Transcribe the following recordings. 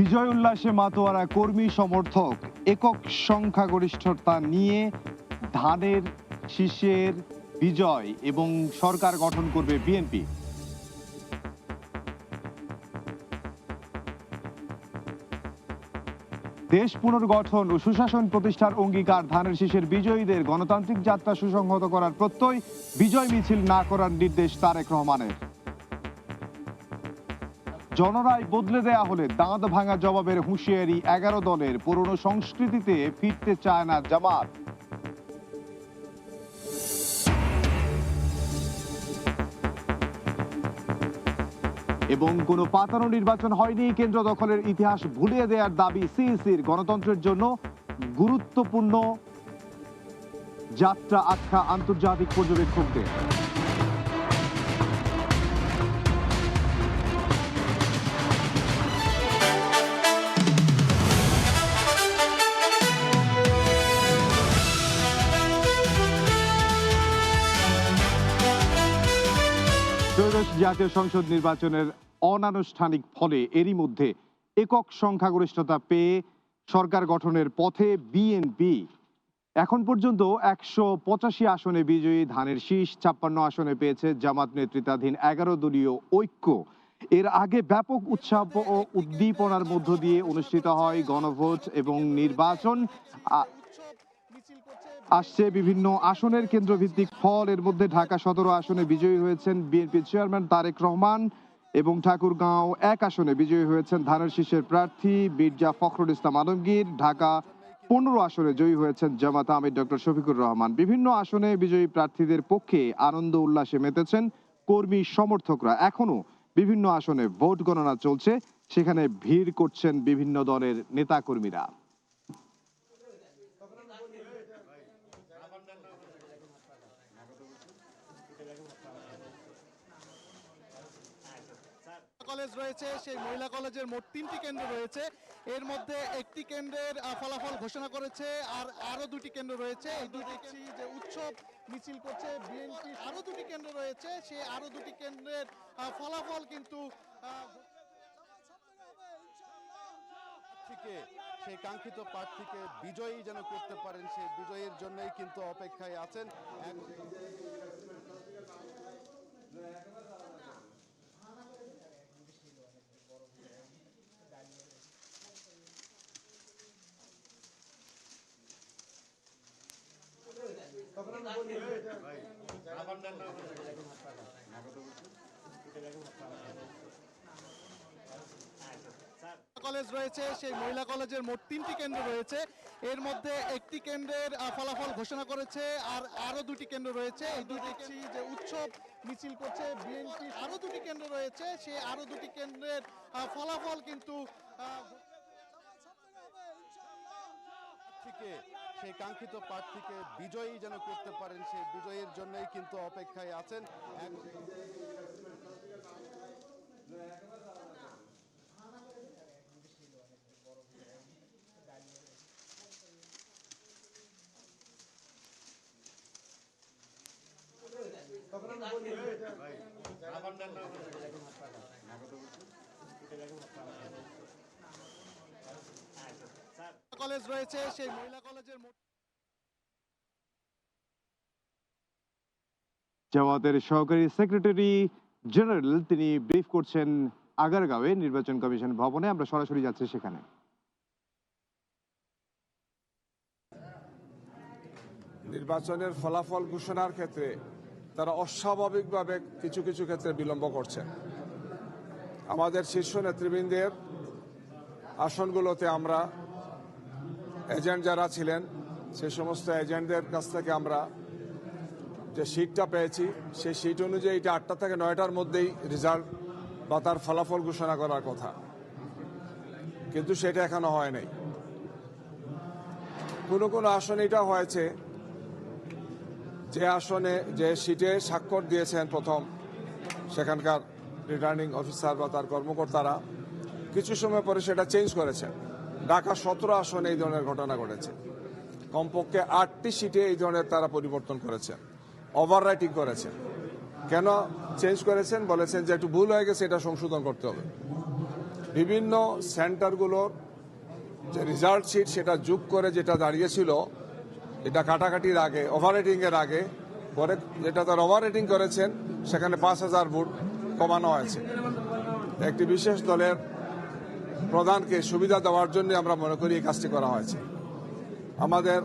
বিজয় উল্লাসে মাতোয়ারা কর্মী সমর্থক একক সংখ্যাগরিষ্ঠতা নিয়ে ধানের শীষের বিজয় এবং সরকার গঠন করবে বিএনপি। দেশ পুনর্গঠন ও সুশাসন প্রতিষ্ঠার অঙ্গীকার ধানের শীষের বিজয়ীদের গণতান্ত্রিক যাত্রা সুসংহত করার প্রত্যয়, বিজয় মিছিল না করার নির্দেশ তারেক রহমানের। জনরায় বদলে দেয়া হলে দাঁত ভাঙা জবাবের হুঁশিয়ারি 11 দলের। পুরনো সংস্কৃতিতে ফিরতে চায় না জামাত। এবং কোনো পাতানো নির্বাচন হয়নি, কেন্দ্র দখলের ইতিহাস ভুলিয়ে দেওয়ার দাবি সিইসির। গণতন্ত্রের জন্য গুরুত্বপূর্ণ যাত্রা আখ্যা আন্তর্জাতিক পর্যবেক্ষকদের। ত্রয়োদশ জাতীয় সংসদ নির্বাচনের অনানুষ্ঠানিক ফলে এরই মধ্যে একক সংখ্যাগরিষ্ঠতা পেয়ে সরকার গঠনের পথে বিএনপি। এখন পর্যন্ত 185 আসনে বিজয়ী ধানের শীষ, 56 আসনে পেয়েছে জামাত নেতৃত্বাধীন 11 দলীয় ঐক্য। এর আগে ব্যাপক উৎসাহ ও উদ্দীপনার মধ্য দিয়ে অনুষ্ঠিত হয় গণভোট এবং নির্বাচন। আসছে বিভিন্ন আসনের কেন্দ্রভিত্তিক ফল। এর মধ্যে ঢাকা 17 আসনে বিজয়ী হয়েছেন বিএনপি চেয়ারম্যান তারেক রহমান এবং ঠাকুরগাঁও 1 আসনে বিজয়ী হয়েছেন ধানের শীষের প্রার্থী মির্জা ফখরুল ইসলাম আলমগীর। ঢাকা 15 আসনে জয়ী হয়েছেন জামাত আমির ডক্টর শফিকুর রহমান। বিভিন্ন আসনে বিজয়ী প্রার্থীদের পক্ষে আনন্দ উল্লাসে মেতেছেন কর্মী সমর্থকরা। এখনো বিভিন্ন আসনে ভোট গণনা চলছে, সেখানে ভিড় করছেন বিভিন্ন দলের নেতাকর্মীরা। কলেজ রয়েছে, সেই মহিলা কলেজের মোট 3টি কেন্দ্র রয়েছে। এর মধ্যে একটি কেন্দ্রের ফলাফল ঘোষণা করেছে, আর আরো 2টি কেন্দ্র রয়েছে। এই দুটি যে উৎসব মিছিল করছে বিএনপি। আরো 2টি কেন্দ্র রয়েছে, সেই আরো 2টি কেন্দ্রের ফলাফল কিন্তু সেই কাঙ্ক্ষিত প্রার্থীকে বিজয়ী যেন করতে পারেন, সেই বিজয়ের জন্যই কিন্তু অপেক্ষায় আছেন। কলেজ রয়েছে, সেই মহিলা কলেজের মোট 3টি কেন্দ্র রয়েছে। এর মধ্যে একটি কেন্দ্রের ফলাফল ঘোষণা করেছে, আর আরো 2টি কেন্দ্র রয়েছে। এই দুটি যে উৎসব মিছিল করছে বিএনপি। আরো 2টি কেন্দ্র রয়েছে, সেই আরো 2টি কেন্দ্রের ফলাফল কিন্তু সেই কাঙ্ক্ষিত প্রার্থীকে বিজয়ী যেন করতে পারেন, সেই বিজয়ের জন্যই কিন্তু অপেক্ষায় আছেন। কলেজ রয়েছে, সেই মহিলা কলেজের জামাতের সহকারী সেক্রেটারি জেনারেল তিনি ব্রিফ করছেন আগারগাঁওয়ে নির্বাচন কমিশন ভবনে। আমরা সরাসরি যাচ্ছি সেখানে। নির্বাচনের ফলাফল ঘোষণার ক্ষেত্রে তারা অস্বাভাবিকভাবে কিছু কিছু ক্ষেত্রে বিলম্ব করছেন। আমাদের শীর্ষ নেতৃবৃন্দের আসনগুলোতে আমরা এজেন্ট যারা ছিলেন সে সমস্ত এজেন্টদের কাছ থেকে আমরা যে সিটটা পেয়েছি, সেই সিট অনুযায়ী এটা 8টা থেকে 9টার মধ্যেই রেজাল্ট বা তার ফলাফল ঘোষণা করার কথা, কিন্তু সেটা এখনো হয় নাই। কোনো কোনো আসনে এটা হয়েছে যে আসনে যে সিটে স্বাক্ষর দিয়েছেন প্রথম সেখানকার রিটার্নিং অফিসার বা তার কর্মকর্তারা, কিছু সময় পরে সেটা চেঞ্জ করেছেন। ঢাকা 17 আসনে এই ধরনের ঘটনা ঘটেছে। কমপক্ষে 8টি সিটে এই ধরনের তারা পরিবর্তন করেছেন, ওভাররাইটিং করেছেন। কেন চেঞ্জ করেছেন? বলেছেন যে একটু ভুল হয়ে গেছে, এটা সংশোধন করতে হবে। বিভিন্ন সেন্টারগুলোর যে রেজাল্ট শিট সেটা যোগ করে যেটা দাঁড়িয়েছিল, এটা কাটাকাটির আগে, ওভার রেটিংয়ের আগে, পরে যেটা তার ওভার রেটিং করেছেন সেখানে 5,000 ভোট কমানো হয়েছে। একটি বিশেষ দলের প্রধানকে সুবিধা দেওয়ার জন্য আমরা মনে করি এই কাজটি করা হয়েছে। আমাদের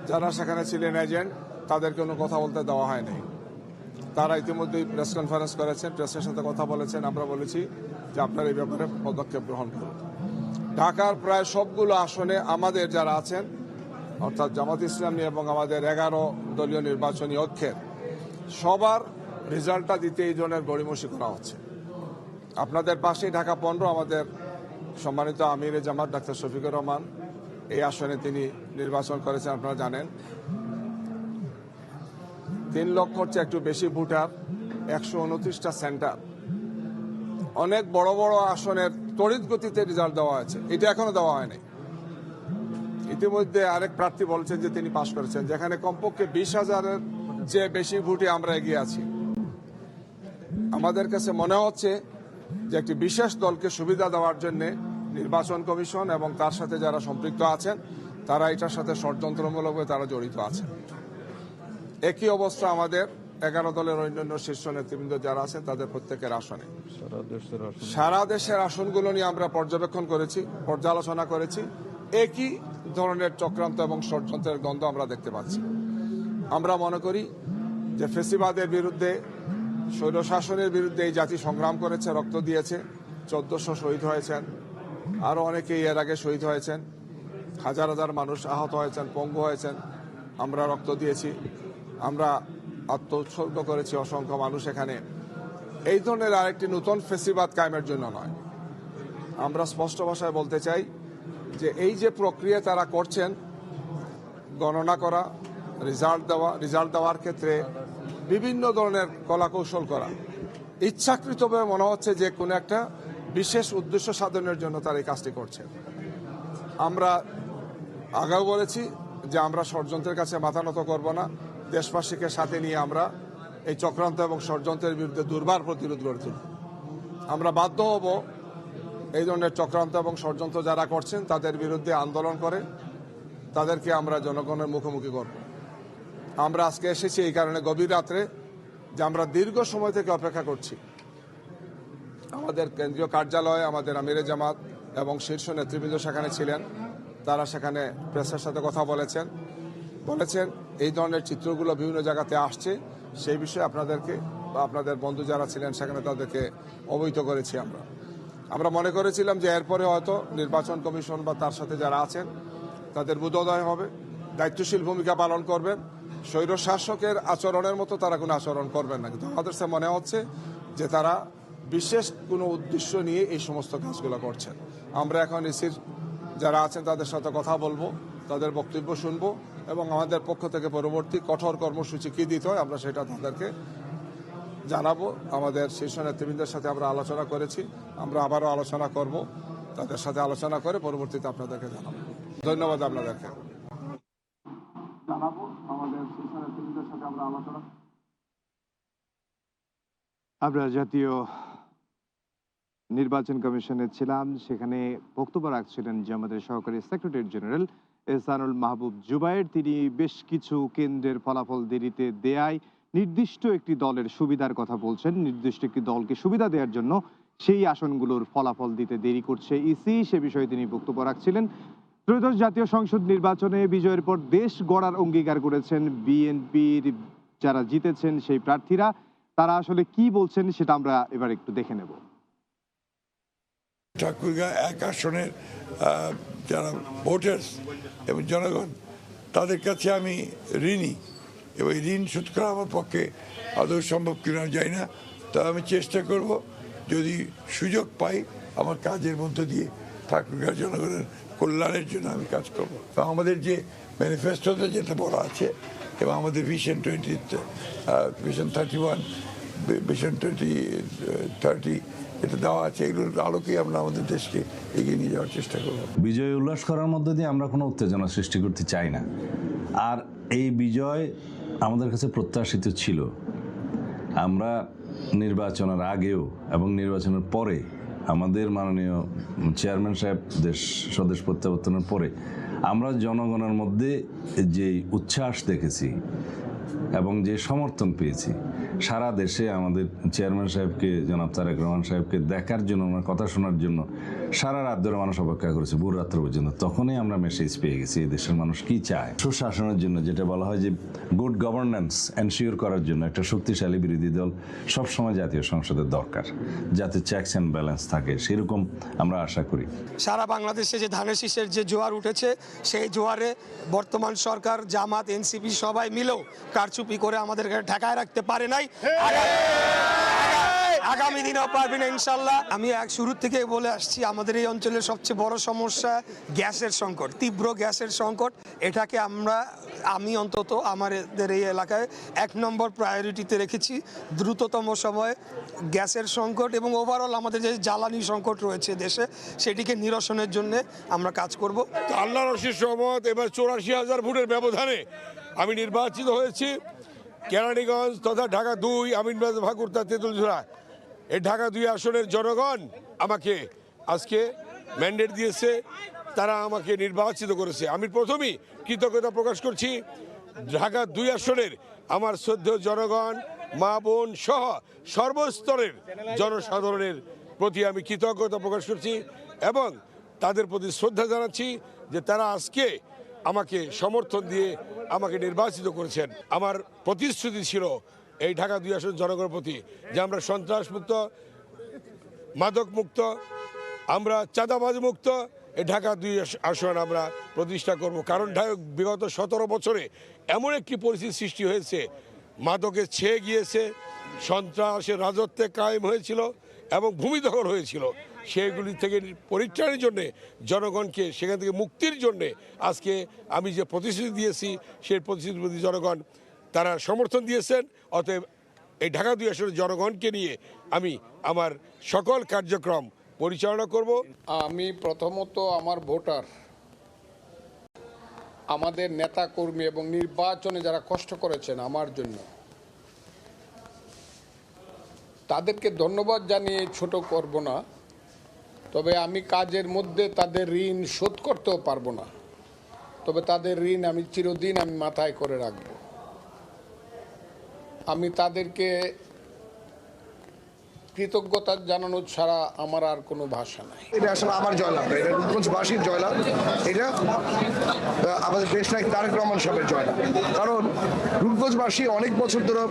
যারা সেখানে ছিলেন এজেন্ট, তাদের কোনো কথা বলতে দেওয়া হয়নি। তারা ইতিমধ্যেই প্রেস কনফারেন্স করেছেন, প্রেসের সাথে কথা বলেছেন। আমরা বলেছি যে আপনারা এই ব্যাপারে পদক্ষেপ গ্রহণ করুন। ঢাকার প্রায় সবগুলো আসনে আমাদের যারা আছেন, অর্থাৎ জামাত ইসলামী এবং আমাদের 11 দলীয় নির্বাচনী ঐক্যের সবার রেজাল্টটা দিতে এই ধরনের গড়িমসি করা হচ্ছে। আপনাদের পাশেই ঢাকা 15 আমাদের সম্মানিত আমিরে জামাত ডাক্তার শফিকুর রহমান এই আসনে তিনি নির্বাচন করেছেন। আপনারা জানেন 3 লক্ষর চেয়ে একটু বেশি ভোটার, 129টা সেন্টার, অনেক বড় বড় আসনের তড়িৎ গতিতে রেজাল্ট দেওয়া হয়েছে। এটা এখনো দেওয়া হয়নি। ইতিমধ্যে আরেক প্রার্থী বলছেন যে তিনি পাশ করেছেন, যেখানে কমপক্ষে 20,000-এর চেয়ে বেশি ভোটে আমরা এগিয়ে আছি। আমাদের কাছে মনে হচ্ছে যে একটি বিশেষ দলকে সুবিধা দেওয়ার জন্য নির্বাচন কমিশন এবং তার সাথে যারা সম্পৃক্ত আছেন তারা এটার সাথে ষড়যন্ত্রমূলকভাবে তারা জড়িত আছেন। একই অবস্থা আমাদের 11 দলের অন্যান্য শীর্ষ নেতৃবৃন্দ যারা আছেন তাদের প্রত্যেকের আসনে। সারা দেশের আসনগুলো নিয়ে আমরা পর্যবেক্ষণ করেছি, পর্যালোচনা করেছি। একই ধরনের চক্রান্ত এবং ষড়যন্ত্রের দ্বন্দ্ব আমরা দেখতে পাচ্ছি। আমরা মনে করি যে ফেসিবাদের বিরুদ্ধে, স্বৈরশাসনের বিরুদ্ধে এই জাতি সংগ্রাম করেছে, রক্ত দিয়েছে। 1400 শহীদ হয়েছেন, আরও অনেকেই এর আগে শহীদ হয়েছেন, হাজার হাজার মানুষ আহত হয়েছেন, পঙ্গু হয়েছেন। আমরা রক্ত দিয়েছি, আমরা আত্মোৎসর্গ করেছি অসংখ্য মানুষ এখানে। এই ধরনের আরেকটি নতুন ফেসিবাদ কায়েমের জন্য নয়। আমরা স্পষ্ট ভাষায় বলতে চাই যে এই যে প্রক্রিয়া তারা করছেন, গণনা করা, রেজাল্ট দেওয়ার ক্ষেত্রে বিভিন্ন ধরনের কলাকৌশল করা, ইচ্ছাকৃতভাবে মনে হচ্ছে যে কোনো একটা বিশেষ উদ্দেশ্য সাধনের জন্য তারা এই কাজটি করছেন। আমরা আগেও বলেছি যে আমরা ষড়যন্ত্রের কাছে মাথা নত করব না। দেশবাসীকে সাথে নিয়ে আমরা এই চক্রান্ত এবং ষড়যন্ত্রের বিরুদ্ধে দুর্বার প্রতিরোধ গড়ে তুলব। আমরা বাধ্য হব এই ধরনের চক্রান্ত এবং ষড়যন্ত্র যারা করছেন তাদের বিরুদ্ধে আন্দোলন করে তাদেরকে আমরা জনগণের মুখোমুখি করব। আমরা আজকে এসেছি এই কারণে গভীর রাত্রে যে আমরা দীর্ঘ সময় থেকে অপেক্ষা করছি। আমাদের কেন্দ্রীয় কার্যালয়ে আমাদের আমিরে জামাত এবং শীর্ষ নেতৃবৃন্দ সেখানে ছিলেন। তারা সেখানে প্রেসের সাথে কথা বলেছেন এই ধরনের চিত্রগুলো বিভিন্ন জায়গাতে আসছে, সেই বিষয়ে আপনাদেরকে বা আপনাদের বন্ধু যারা ছিলেন সেখানে তাদেরকে অবহিত করেছি। আমরা মনে করেছিলাম যে এরপরে হয়তো নির্বাচন কমিশন বা তার সাথে যারা আছেন তাদের বোধোদয় হবে, দায়িত্বশীল ভূমিকা পালন করবেন, স্বৈরশাসকের আচরণের মতো তারা কোনো আচরণ করবেন না। কিন্তু আমাদের কাছে মনে হচ্ছে যে তারা বিশেষ কোনো উদ্দেশ্য নিয়ে এই সমস্ত কাজগুলো করছেন। আমরা এখন ইসির যারা আছেন তাদের সাথে কথা বলবো, তাদের বক্তব্য শুনবো এবং আমাদের পক্ষ থেকে পরবর্তী কঠোর কর্মসূচি কী দিতে হয় আমরা সেটা তাদেরকে জানাবো। আমাদের শীর্ষ নেতৃবৃন্দের সাথে আমরা আলোচনা করেছি, আমরা আবারও আলোচনা করব, তাদের সাথে আলোচনা করে পরবর্তীতে আপনাদেরকে জানাবো। ধন্যবাদ আপনাদেরকে। আমরা জাতীয় নির্বাচন কমিশনে ছিলাম, সেখানে বক্তব্য রাখছিলেন জামাতের সহকারী সেক্রেটারি জেনারেল এহসানুল মাহবুব জুবায়ের। তিনি বেশ কিছু কেন্দ্রের ফলাফল দেরিতে দেয়ায় নির্দিষ্ট একটি দলের সুবিধার কথা বলছেন। নির্দিষ্ট একটি দলকে সুবিধা দেওয়ার জন্য সেই আসনগুলোর ফলাফল দিতে দেরি করছে ইসি, সে বিষয়ে তিনি বক্তব্য রাখছিলেন। ত্রয়োদশ জাতীয় সংসদ নির্বাচনে বিজয়ের পর দেশ গড়ার অঙ্গীকার করেছেন বিএনপির যারা জিতেছেন সেই প্রার্থীরা। তারা আসলে কি বলছেন সেটা আমরা এবার একটু দেখে নেব। ঠাকুরগাঁ 1 আসনের যারা ভোটার্স এবং জনগণ, তাদের কাছে আমি ঋণী এবং ঋণ শোধ করা আমার পক্ষে আদৌ সম্ভব কিনা যায় না। তা আমি চেষ্টা করব, যদি সুযোগ পাই আমার কাজের মধ্য দিয়ে ঠাকুরগাঁ জনগণের কল্যাণের জন্য আমি কাজ করব। আমাদের যে ম্যানিফেস্টোতে যেটা বলা আছে এবং আমাদের ভিশন 31, ভিশন 2030 এটা দেওয়া আছে, এগুলোর আলোকে আমরা আমাদের দেশকে এগিয়ে নিয়ে যাওয়ার চেষ্টা করব। বিজয় উল্লাস করার মধ্য দিয়ে আমরা কোনো উত্তেজনা সৃষ্টি করতে চাই না। আর এই বিজয় আমাদের কাছে প্রত্যাশিত ছিল। আমরা নির্বাচনের আগেও এবং নির্বাচনের পরে আমাদের মাননীয় চেয়ারম্যান সাহেব স্বদেশ প্রত্যাবর্তনের পরে আমরা জনগণের মধ্যে যে উচ্ছ্বাস দেখেছি এবং যে সমর্থন পেয়েছি, সারা দেশে আমাদের চেয়ারম্যান সাহেবকে, জনাব তারেক রহমান সাহেবকে দেখার জন্য, ওনার কথা শোনার জন্য সারা রাত ধরে মানুষ অপেক্ষা করেছে, ভোর রাত্র পর্যন্ত। তখনই আমরা মেসেজ পেয়ে গেছি এই দেশের মানুষ কি চায়। সুশাসনের জন্য, যেটা বলা হয় যে গুড গভর্নেন্স এনশিওর করার জন্য একটা শক্তিশালী বিরোধী দল সবসময় জাতীয় সংসদের দরকার, যাতে চেকস অ্যান্ড ব্যালেন্স থাকে, সেরকম আমরা আশা করি। সারা বাংলাদেশে যে ধানের শীষের যে জোয়ার উঠেছে, সেই জোয়ারে বর্তমান সরকার, জামাত, এনসিপি সবাই মিলেও কারচুপি করে আমাদেরকে ঠেকায় রাখতে পারে নাই। আগামী দিনেও পারবে না ইনশাল্লাহ। আমি শুরু থেকে বলে আসছি, আমাদের এই অঞ্চলের সবচেয়ে বড় সমস্যা গ্যাসের সংকট, তীব্র গ্যাসের সংকট। এটাকে আমি অন্তত আমাদের এই এলাকায় 1 নম্বর প্রায়োরিটিতে রেখেছি। দ্রুততম সময়ে গ্যাসের সংকট এবং ওভারঅল আমাদের যে জ্বালানি সংকট রয়েছে দেশে, সেটিকে নিরসনের জন্য আমরা কাজ করব। আল্লাহর অশেষ রহমত, এবার 84,000 ভোটের ব্যবধানে আমি নির্বাচিত হয়েছি। কেরানীগঞ্জ তথা ঢাকা 2, আমিনবাজার, ভাকুরতা, তেঁতুলঝোড়া, এই ঢাকা 2 আসনের জনগণ আমাকে আজকে ম্যান্ডেট দিয়েছে, তারা আমাকে নির্বাচিত করেছে। আমি প্রথমেই কৃতজ্ঞতা প্রকাশ করছি ঢাকা 2 আসনের আমার শ্রদ্ধেয় জনগণ, মা বোন সহ সর্বস্তরের জনসাধারণের প্রতি আমি কৃতজ্ঞতা প্রকাশ করছি এবং তাদের প্রতি শ্রদ্ধা জানাচ্ছি যে তারা আজকে আমাকে সমর্থন দিয়ে আমাকে নির্বাচিত করেছেন। আমার প্রতিশ্রুতি ছিল এই ঢাকা 2 আসন জনগণের প্রতি যে আমরা সন্ত্রাস মুক্ত, মাদক মুক্ত, আমরা চাঁদাবাজ মুক্ত এই ঢাকা 2 আসন আমরা প্রতিষ্ঠা করব। কারণ বিগত 17 বছরে এমন একটি পরিস্থিতি সৃষ্টি হয়েছে, মাদকে ছেয়ে গিয়েছে, সন্ত্রাসের রাজত্বে কায়েম হয়েছিল এবং ভূমি দখল হয়েছিল। সেইগুলি থেকে পরিত্রাণের জন্যে, জনগণকে সেখান থেকে মুক্তির জন্যে আজকে আমি যে প্রতিশ্রুতি দিয়েছি, সেই প্রতিশ্রুতির প্রতি জনগণ তারা সমর্থন দিয়েছেন। অতএব এই ঢাকা 2 আসনের জনগণকে নিয়ে আমি আমার সকল কার্যক্রম পরিচালনা করব। আমি প্রথমত আমার ভোটার, আমাদের নেতা কর্মী এবং নির্বাচনে যারা কষ্ট করেছেন আমার জন্য, তাদেরকে ধন্যবাদ জানিয়ে ছোট করব না। তবে আমি কাজের মধ্যে তাদের ঋণ শোধ করতেও পারবো না, তবে তাদের ঋণ আমি চিরদিন মাথায় করে রাখব। আমি তাদেরকে কৃতজ্ঞতা জানানো ছাড়া আমার আর কোনো ভাষা নাই। এটা আসলে আমার জয়লাভ, এটা রূপগঞ্জবাসীর জয়লাভ, এটা আমাদের দেশ নায়ক তারেক রহমান সাহেবের জয়লাভ। কারণ রূপগঞ্জবাসী অনেক বছর ধরে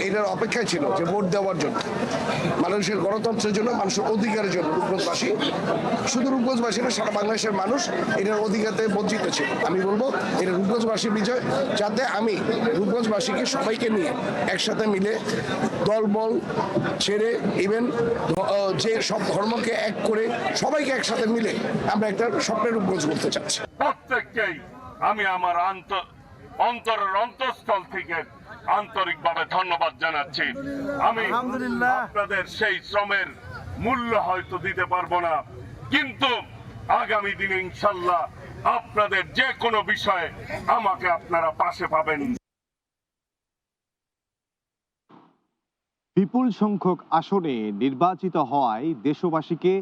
এটার অপেক্ষায় ছিল যে ভোট দেওয়ার জন্য, মানুষের গণতন্ত্রের জন্য, মানুষের অধিকারের জন্য। রূপগঞ্জবাসী, শুধু রূপগঞ্জবাসী না, সারা বাংলাদেশের মানুষ এটার অধিকারতে বঞ্চিত ছিল। আমি বলবো এটা রূপগঞ্জবাসীর বিজয়, যাতে আমি রূপগঞ্জবাসীকে সবাইকে নিয়ে একসাথে মিলে দলবল ছেড়ে যে সব ধর্মকে এক করে সবাইকে একসাথে মিলে আমরা একটা স্বপ্নের রূপগঞ্জ করতে চাচ্ছি। প্রত্যেককেই আমি আমার অন্তরের অন্তঃস্থল থেকে আন্তরিকভাবে ধন্যবাদ জানাচ্ছি। আমি আপনাদের সেই শ্রমের মূল্য হয়তো দিতে পারবো না, কিন্তু আগামী দিনে ইনশাল্লাহ আপনাদের যে কোনো বিষয়ে আমাকে আপনারা পাশে পাবেন। বিপুল সংখ্যক আসনে নির্বাচিত হওয়ায় দেশবাসীকে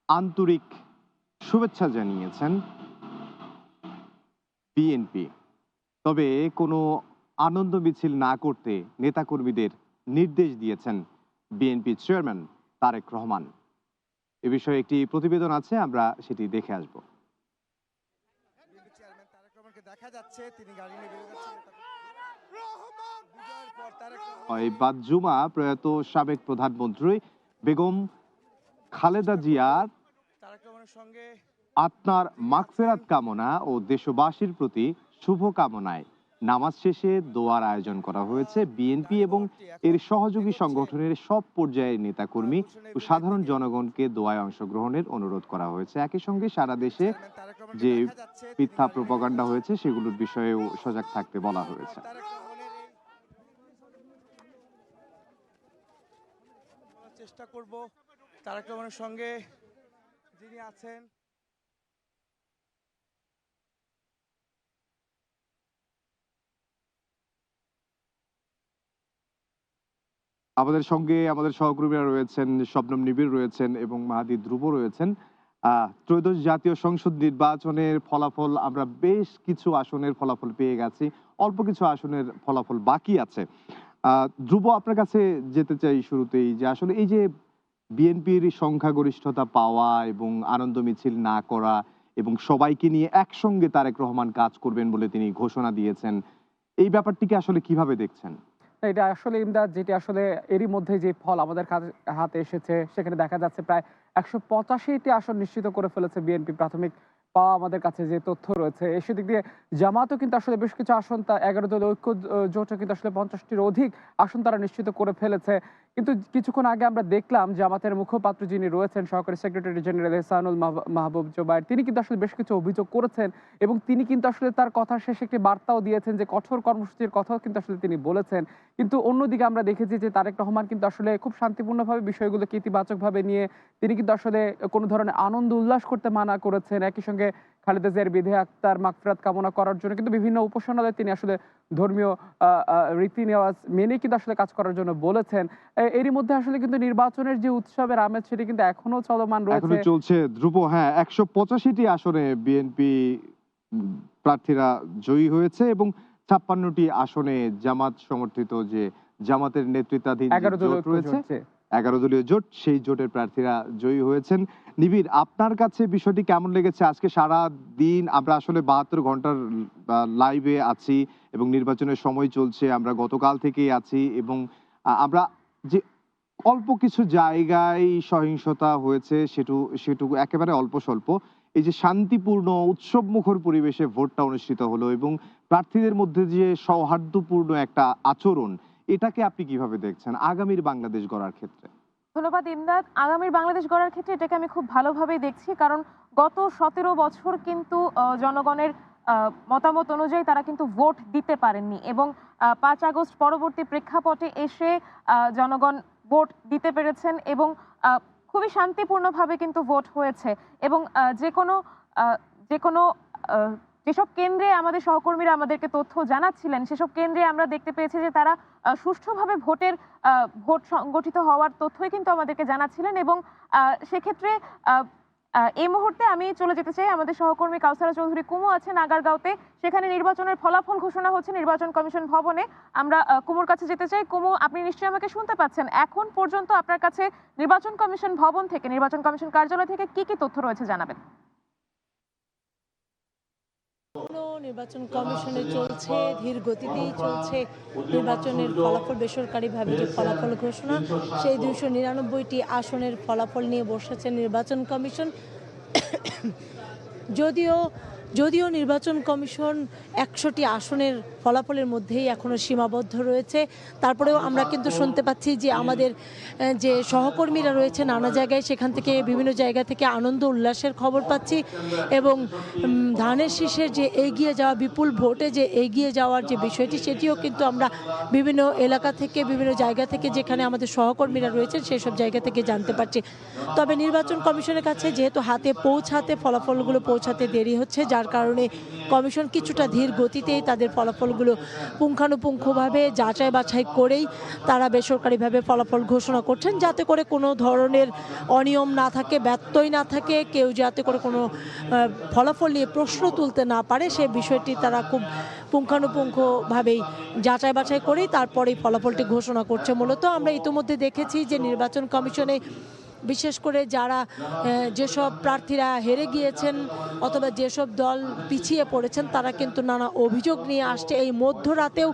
আন্তরিক শুভেচ্ছা জানিয়েছেন বিএনপি। তবে কোনো আনন্দ মিছিল না করতে নেতাকর্মীদের নির্দেশ দিয়েছেন বিএনপি চেয়ারম্যান তারেক রহমান। এ বিষয়ে একটি প্রতিবেদন আছে, আমরা সেটি দেখে আসব। দেখা যাচ্ছে তিনি গাড়ি নিয়ে বেরিয়ে যাচ্ছেন। বাদ জুমা প্রয়াত সাবেক প্রধানমন্ত্রী বেগম খালেদা জিয়ার আত্মার মাগফিরাত কামনা ও দেশবাসীর প্রতি শুভ কামনায় নামাজ শেষে দোয়ার আয়োজন করা হয়েছে। বিএনপি এবং এর সহযোগী সংগঠনের সব পর্যায়ের নেতাকর্মী ও সাধারণ জনগণকে দোয়ায় অংশগ্রহণের অনুরোধ করা হয়েছে। একই সঙ্গে সারা দেশে যে মিথ্যা প্রপাগান্ডা হয়েছে সেগুলোর বিষয়েও সজাগ থাকতে বলা হয়েছে। চেষ্টা করব তারেক রহমানের সঙ্গে যিনি আছেন আমাদের সঙ্গে আমাদের সহকর্মীরা রয়েছেন, শবনম নিবিড় রয়েছেন এবং মাহাদি ধ্রুব রয়েছেন। ত্রয়োদশ জাতীয় সংসদ নির্বাচনের ফলাফল আমরা বেশ কিছু আসনের ফলাফল পেয়ে গেছি, অল্প কিছু আসনের ফলাফল বাকি আছে। ধ্রুব, আপনার কাছে যেতে চাই শুরুতেই, যে আসলে এই যে বিএনপির সংখ্যাগরিষ্ঠতা পাওয়া এবং আনন্দ মিছিল না করা এবং সবাইকে নিয়ে একসঙ্গে তারেক রহমান কাজ করবেন বলে তিনি ঘোষণা দিয়েছেন, এই ব্যাপারটিকে আসলে কিভাবে দেখছেন? এটা আসলে ইমদাদ, যেটি আসলে এরই মধ্যে যে ফল আমাদের হাতে এসেছে সেখানে দেখা যাচ্ছে প্রায় 185টি আসন নিশ্চিত করে ফেলেছে বিএনপি। প্রাথমিক পাওয়া আমাদের কাছে যে তথ্য রয়েছে, সেদিক দিয়ে জামাতও কিন্তু আসলে বেশ কিছু আসন, 11 দলীয় ঐক্য জোটও কিন্তু আসলে 50টির অধিক আসন তারা নিশ্চিত করে ফেলেছে। কিন্তু কিছুক্ষণ আগে আমরা দেখলাম জামাতের মুখপাত্র যিনি রয়েছেন সহকারী সেক্রেটারি জেনারেল এহসানুল মাহবুব জোবায়ের, তিনি কিন্তু আসলে বেশ কিছু অভিযোগ করেছেন এবং তিনি কিন্তু আসলে তার কথার শেষে একটি বার্তাও দিয়েছেন যে কঠোর কর্মসূচির কথাও কিন্তু আসলে তিনি বলেছেন। কিন্তু অন্যদিকে আমরা দেখেছি যে তারেক রহমান কিন্তু আসলে খুব শান্তিপূর্ণভাবে বিষয়গুলোকে ইতিবাচকভাবে নিয়ে তিনি কিন্তু আসলে কোনো ধরনের আনন্দ উল্লাস করতে মানা করেছেন। একই সঙ্গে খালেদা জিয়ার বিধে আক্তার মাগফিরাত কামনা করার জন্য কিন্তু বিভিন্ন উপাসনালয়ে তিনি আসলে ধর্মীয় রীতি নেওয়াজ মেনে কিন্তু আসলে কাজ করার জন্য বলেছেন। এরই মধ্যে আসলে কিন্তু নির্বাচনের যে উৎসবের আমেজ সেটি কিন্তু এখনো চলমান রয়েছে, চলছে। ধ্রুব, হ্যাঁ, 185টি আসনে বিএনপি প্রার্থীরা জয়ী হয়েছে এবং 56টি আসনে জামাত সমর্থিত যে জামাতের নেতৃত্বাধীন 11 দলীয় জোট রয়েছে, জোট, 11 দলীয় জোট, সেই জোটের প্রার্থীরা জয়ী হয়েছেন। নিবিড়, আপনার কাছে বিষয়টি কেমন লেগেছে? আজকে সারা দিন আমরা আসলে 72 ঘন্টার লাইভে আছি এবং নির্বাচনের সময় চলছে, আমরা গতকাল থেকেই আছি এবং আমরা যে অল্প কিছু জায়গায় সহিংসতা হয়েছে সেটুকু একেবারে অল্প স্বল্প, এই যে শান্তিপূর্ণ উৎসবমুখর পরিবেশে ভোটটা অনুষ্ঠিত হলো এবং প্রার্থীদের মধ্যে যে সৌহার্দ্যপূর্ণ একটা আচরণ, এটাকে আপনি কিভাবে দেখছেন আগামীর বাংলাদেশ গড়ার ক্ষেত্রে? ধন্যবাদ ইমদাদ। আগামীর বাংলাদেশ গড়ার ক্ষেত্রে এটাকে আমি খুব ভালোভাবেই দেখছি, কারণ গত 17 বছর কিন্তু জনগণের মতামত অনুযায়ী তারা কিন্তু ভোট দিতে পারেননি এবং 5 আগস্ট পরবর্তী প্রেক্ষাপটে এসে জনগণ ভোট দিতে পেরেছেন এবং খুবই শান্তিপূর্ণভাবে কিন্তু ভোট হয়েছে এবং যে কোনো যেসব কেন্দ্রে আমাদের সহকর্মীরা আমাদেরকে তথ্য জানাচ্ছিলেন সেসব কেন্দ্রে আমরা দেখতে পেয়েছি যে তারা সুষ্ঠুভাবে ভোট সংগঠিত হওয়ার তথ্যই কিন্তু আমাদেরকে জানাচ্ছিলেন এবং সেক্ষেত্রে এই মুহূর্তে আমি চলে যেতে চাই, আমাদের সহকর্মী কাউসারা চৌধুরী কুমু আছেন আগারগাঁওতে, সেখানে নির্বাচনের ফলাফল ঘোষণা হচ্ছে নির্বাচন কমিশন ভবনে। আমরা কুমুর কাছে যেতে চাই। কুমু, আপনি নিশ্চয়ই আমাকে শুনতে পাচ্ছেন? এখন পর্যন্ত আপনার কাছে নির্বাচন কমিশন ভবন থেকে, নির্বাচন কমিশন কার্যালয় থেকে কি কি তথ্য রয়েছে জানাবেন। নির্বাচন কমিশনে চলছে, ধীর গতিতেই চলছে নির্বাচনের ফলাফল। বেসরকারিভাবে যে ফলাফল ঘোষণা, সেই 299টি আসনের ফলাফল নিয়ে বসেছে নির্বাচন কমিশন। যদিও নির্বাচন কমিশন 100টি আসনের ফলাফলের মধ্যেই এখনও সীমাবদ্ধ রয়েছে, তারপরেও আমরা কিন্তু শুনতে পাচ্ছি যে আমাদের যে সহকর্মীরা রয়েছে নানা জায়গায়, সেখান থেকে বিভিন্ন জায়গা থেকে আনন্দ উল্লাসের খবর পাচ্ছি এবং ধানের শীষের যে এগিয়ে যাওয়া, বিপুল ভোটে যে এগিয়ে যাওয়ার যে বিষয়টি, সেটিও কিন্তু আমরা বিভিন্ন এলাকা থেকে, বিভিন্ন জায়গা থেকে যেখানে আমাদের সহকর্মীরা রয়েছেন সেই সব জায়গা থেকে জানতে পারছি। তবে নির্বাচন কমিশনের কাছে যেহেতু ফলাফলগুলো পৌঁছাতে দেরি হচ্ছে, যার কারণে কমিশন কিছুটা ধীর গতিতেই তাদের ফলাফলগুলো পুঙ্খানুপুঙ্খভাবে যাচাই বাছাই করেই তারা বেসরকারিভাবে ফলাফল ঘোষণা করছেন, যাতে করে কোনো ধরনের অনিয়ম না থাকে, ব্যত্যয় না থাকে, কেউ যাতে করে কোনো ফলাফল নিয়ে প্রশ্ন তুলতে না পারে, সে বিষয়টি তারা খুব পুঙ্খানুপুঙ্খভাবেই যাচাই বাছাই করেই তারপরেই ফলাফলটি ঘোষণা করছে। মূলত আমরা ইতিমধ্যে দেখেছি যে নির্বাচন কমিশনে বিশেষ করে যেসব প্রার্থীরা হেরে গিয়েছেন অথবা যেসব দল পিছিয়ে পড়েছেন, তারা কিন্তু নানা অভিযোগ নিয়ে আসছে। এই মধ্যরাতেও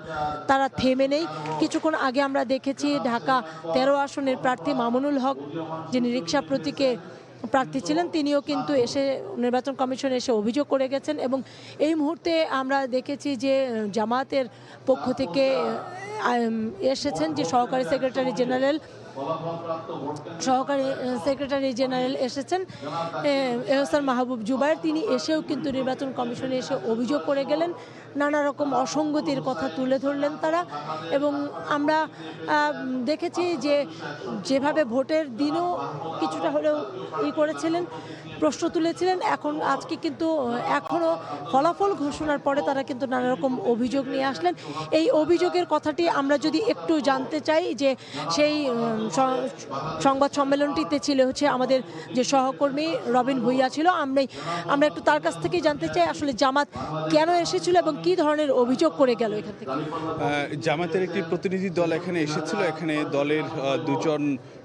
তারা থেমে নেই। কিছুক্ষণ আগে আমরা দেখেছি ঢাকা 13 আসনের প্রার্থী মামুনুল হক, যিনি রিকশা প্রতীকে প্রার্থী ছিলেন, তিনিও কিন্তু নির্বাচন কমিশনে এসে অভিযোগ করে গেছেন এবং এই মুহূর্তে আমরা দেখেছি যে জামাতের পক্ষ থেকে এসেছেন যে সহকারী সেক্রেটারি জেনারেল সহকারী সেক্রেটারি জেনারেল এসেছেন এহসান মাহবুব জুবায়ের, তিনি এসেও কিন্তু নির্বাচন কমিশনে এসে অভিযোগ করে গেলেন, নানা রকম অসঙ্গতির কথা তুলে ধরলেন তারা। এবং আমরা দেখেছি যে যেভাবে ভোটের দিনও কিছুটা হলেও করেছিলেন, প্রশ্ন তুলেছিলেন, আজকে কিন্তু এখনও ফলাফল ঘোষণার পরে তারা কিন্তু নানা রকম অভিযোগ নিয়ে আসলেন। এই অভিযোগের কথাটি আমরা যদি একটু জানতে চাই, যে সেই সংবাদ সম্মেলনটিতে ছিল আমাদের যে সহকর্মী রবিন ভুইয়া ছিল, আমরা একটু তার কাছ থেকেই জানতে চাই আসলে জামাত কেন এসেছিল এবং কি ধরনের অভিযোগ করে গেল এখান থেকে। জামাতের একটি প্রতিনিধি দল এখানে এসেছিল, এখানে দলের দুজন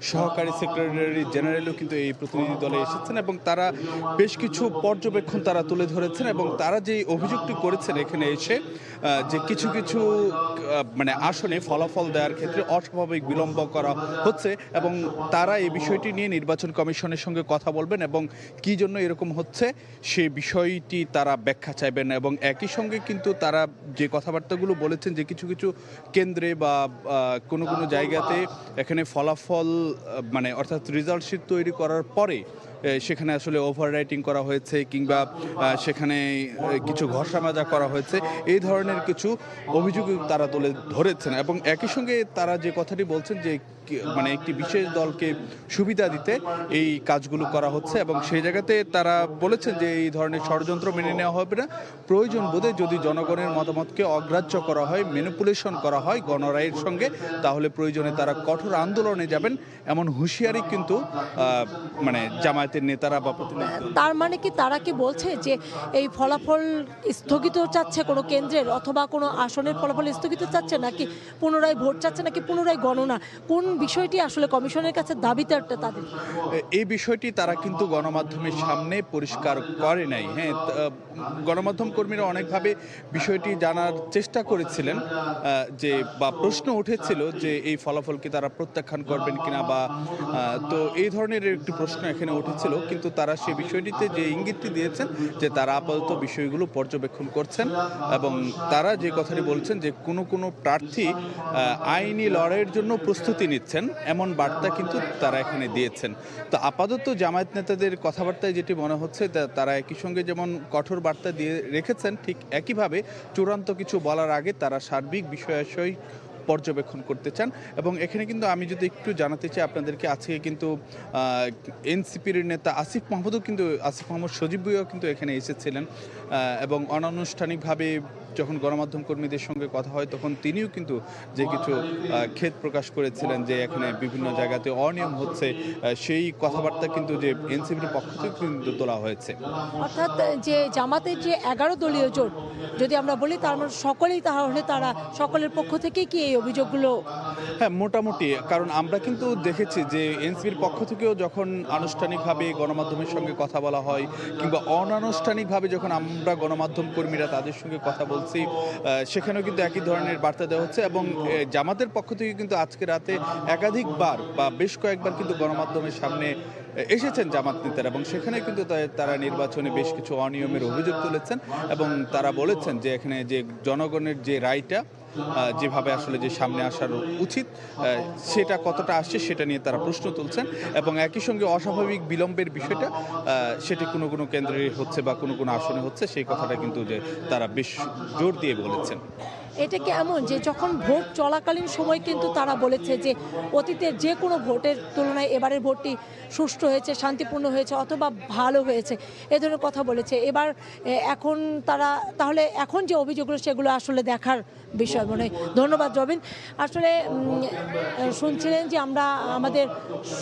সহকারী সেক্রেটারি জেনারেলও কিন্তু এই প্রতিনিধি দলে এসেছেন এবং তারা বেশ কিছু পর্যবেক্ষণ তারা তুলে ধরেছেন এবং তারা যে অভিযোগটি করেছেন এখানে এসে যে কিছু কিছু মানে আসনে ফলাফল দেওয়ার ক্ষেত্রে অস্বাভাবিক বিলম্ব করা হচ্ছে এবং তারা এই বিষয়টি নিয়ে নির্বাচন কমিশনের সঙ্গে কথা বলবেন এবং কি জন্য এরকম হচ্ছে সেই বিষয়টি তারা ব্যাখ্যা চাইবেন। এবং একই সঙ্গে কিন্তু তারা যে কথাবার্তাগুলো বলেছেন যে কিছু কিছু কেন্দ্রে বা কোনো কোনো জায়গাতে এখানে ফলাফল মানে অর্থাৎ রেজাল্ট শিট তৈরি করার পরে সেখানে আসলে ওভাররাইটিং করা হয়েছে কিংবা সেখানে কিছু ঘষা মাজা করা হয়েছে, এই ধরনের কিছু অভিযোগ তারা তুলে ধরেছেন। এবং একই সঙ্গে তারা যে কথাটি বলছেন যে মানে একটি বিশেষ দলকে সুবিধা দিতে এই কাজগুলো করা হচ্ছে এবং সেই জায়গাতে তারা বলেছেন যে এই ধরনের ষড়যন্ত্র মেনে নেওয়া হবে না, প্রয়োজন বোধে যদি জনগণের মতামতকে অগ্রাহ্য করা হয়, ম্যানিপুলেশন করা হয় গণরায়ের সঙ্গে, তাহলে প্রয়োজনে তারা কঠোর আন্দোলনে যাবেন, এমন হুঁশিয়ারি কিন্তু মানে জামায়াতের নেতারা বা প্রতিনিধি। তার মানে কি তারা কি বলছে যে এই ফলাফল স্থগিত চাচ্ছে কোনো কেন্দ্রের অথবা কোনো আসনের ফলাফল স্থগিত চাচ্ছে, নাকি পুনরায় ভোট চাচ্ছে, নাকি পুনরায় গণনা, কোন বিষয়টি আসলে কমিশনের কাছে দাবিতে তাদের? এই বিষয়টি তারা কিন্তু গণমাধ্যমের সামনে পরিষ্কার করে নাই। হ্যাঁ, গণমাধ্যম কর্মীরা অনেকভাবে বিষয়টি জানার চেষ্টা করেছিলেন যে বা প্রশ্ন উঠেছিল যে এই ফলাফল কি তারা প্রত্যাখ্যান করবেন কিনা বা তো এই ধরনের একটি প্রশ্ন এখানে উঠেছিল, কিন্তু তারা সেই বিষয়টিতে যে ইঙ্গিতটি দিয়েছেন যে তারা আপাতত বিষয়গুলো পর্যবেক্ষণ করছেন এবং তারা যে কথাটি বলছেন যে কোনো কোনো প্রার্থী আইনি লড়াইয়ের জন্য প্রস্তুতি নিচ্ছেন, এমন বার্তা কিন্তু তারা এখানে দিয়েছেন। তো আপাতত জামায়াত নেতাদের কথাবার্তায় যেটি মনে হচ্ছে তারা একই সঙ্গে যেমন কঠোর বার্তা দিয়ে রেখেছেন, ঠিক একইভাবে চূড়ান্ত কিছু বলার আগে তারা সার্বিক বিষয়াশয় পর্যবেক্ষণ করতে চান। এবং এখানে কিন্তু আমি যদি একটু জানাতে চাই আপনাদেরকে, আজকে কিন্তু এনসিপির নেতা আসিফ মাহমুদ সজীব ভুঁইয়াও কিন্তু এখানে এসেছিলেন এবং অনানুষ্ঠানিকভাবে যখন গণমাধ্যম কর্মীদের সঙ্গে কথা হয় তখন তিনিও কিন্তু যে কিছু খেদ প্রকাশ করেছিলেন যে এখানে বিভিন্ন জায়গাতে অনিয়ম হচ্ছে, সেই কথাবার্তা কিন্তু যে এনসিপির পক্ষ থেকে কিন্তু তোলা হয়েছে। অর্থাৎ যে জামাতের যে 11 দলীয় জোট যদি আমরা বলি, তার মানে সকলেই তাহলে তারা সকলের পক্ষ থেকে কি এই অভিযোগগুলো? হ্যাঁ, মোটামুটি, কারণ আমরা কিন্তু দেখেছি যে এনসিপির পক্ষ থেকেও যখন আনুষ্ঠানিকভাবে গণমাধ্যমের সঙ্গে কথা বলা হয় কিংবা অনানুষ্ঠানিকভাবে যখন আমরা গণমাধ্যম কর্মীরা তাদের সঙ্গে কথা বলছি, সেখানেও কিন্তু একই ধরনের বার্তা দেওয়া হচ্ছে। এবং জামাতের পক্ষ থেকে কিন্তু আজকে রাতে একাধিকবার বা বেশ কয়েকবার কিন্তু গণমাধ্যমের সামনে এসেছেন জামাত নেতারা এবং সেখানে কিন্তু তারা নির্বাচনে বেশ কিছু অনিয়মের অভিযোগ তুলেছেন এবং তারা বলেছেন যে এখানে যে জনগণের যে রায়টা যেভাবে আসলে যে সামনে আসার উচিত সেটা কতটা আসছে সেটা নিয়ে তারা প্রশ্ন তুলছেন এবং একই সঙ্গে অস্বাভাবিক বিলম্বের বিষয়টা সেটি কোনো কোনো কেন্দ্রে হচ্ছে বা কোনো কোনো আসনে হচ্ছে সেই কথাটা কিন্তু যে তারা বেশ জোর দিয়ে বলেছেন। এটা কি এমন যে যখন ভোট চলাকালীন সময় কিন্তু তারা বলেছে যে অতীতের যে কোনো ভোটের তুলনায় এবারের ভোটটি সুষ্ঠু হয়েছে, শান্তিপূর্ণ হয়েছে অথবা ভালো হয়েছে, এ ধরনের কথা বলেছে। এবার এখন তারা তাহলে এখন যে অভিযোগগুলো সেগুলো আসলে দেখার বিষয় মনে হয়। ধন্যবাদ রবিন। আসলে শুনছিলেন যে আমরা আমাদের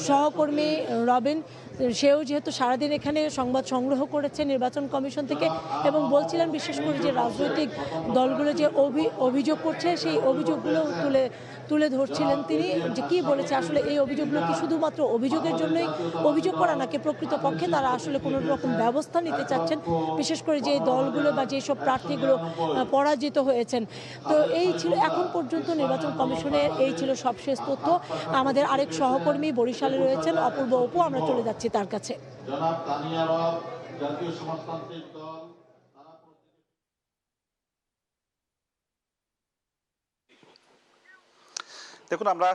সহকর্মী রবিন, সেও যেহেতু সারাদিন এখানে সংবাদ সংগ্রহ করেছে নির্বাচন কমিশন থেকে এবং বলছিলেন বিশেষ করে যে রাজনৈতিক দলগুলো যে অভিযোগ করছে সেই অভিযোগগুলো তুলে ধরছিলেন তিনি, যে কি বলেছে আসলে এই অভিযোগগুলো কি শুধুমাত্র অভিযোগের জন্যই অভিযোগ করা, নাকি প্রকৃতপক্ষে তারা আসলে কোনো রকম ব্যবস্থা নিতে চাচ্ছেন, বিশেষ করে যে দলগুলো বা যেসব প্রার্থীগুলো পরাজিত হয়েছেন। তো এই ছিল এখন পর্যন্ত নির্বাচন কমিশনের এই ছিল সবশেষ তথ্য। আমাদের আরেক সহকর্মী বরিশালে রয়েছেন অপূর্ব অপু, আমরা চলে যাচ্ছি তার কাছে। দেখুন, আমরা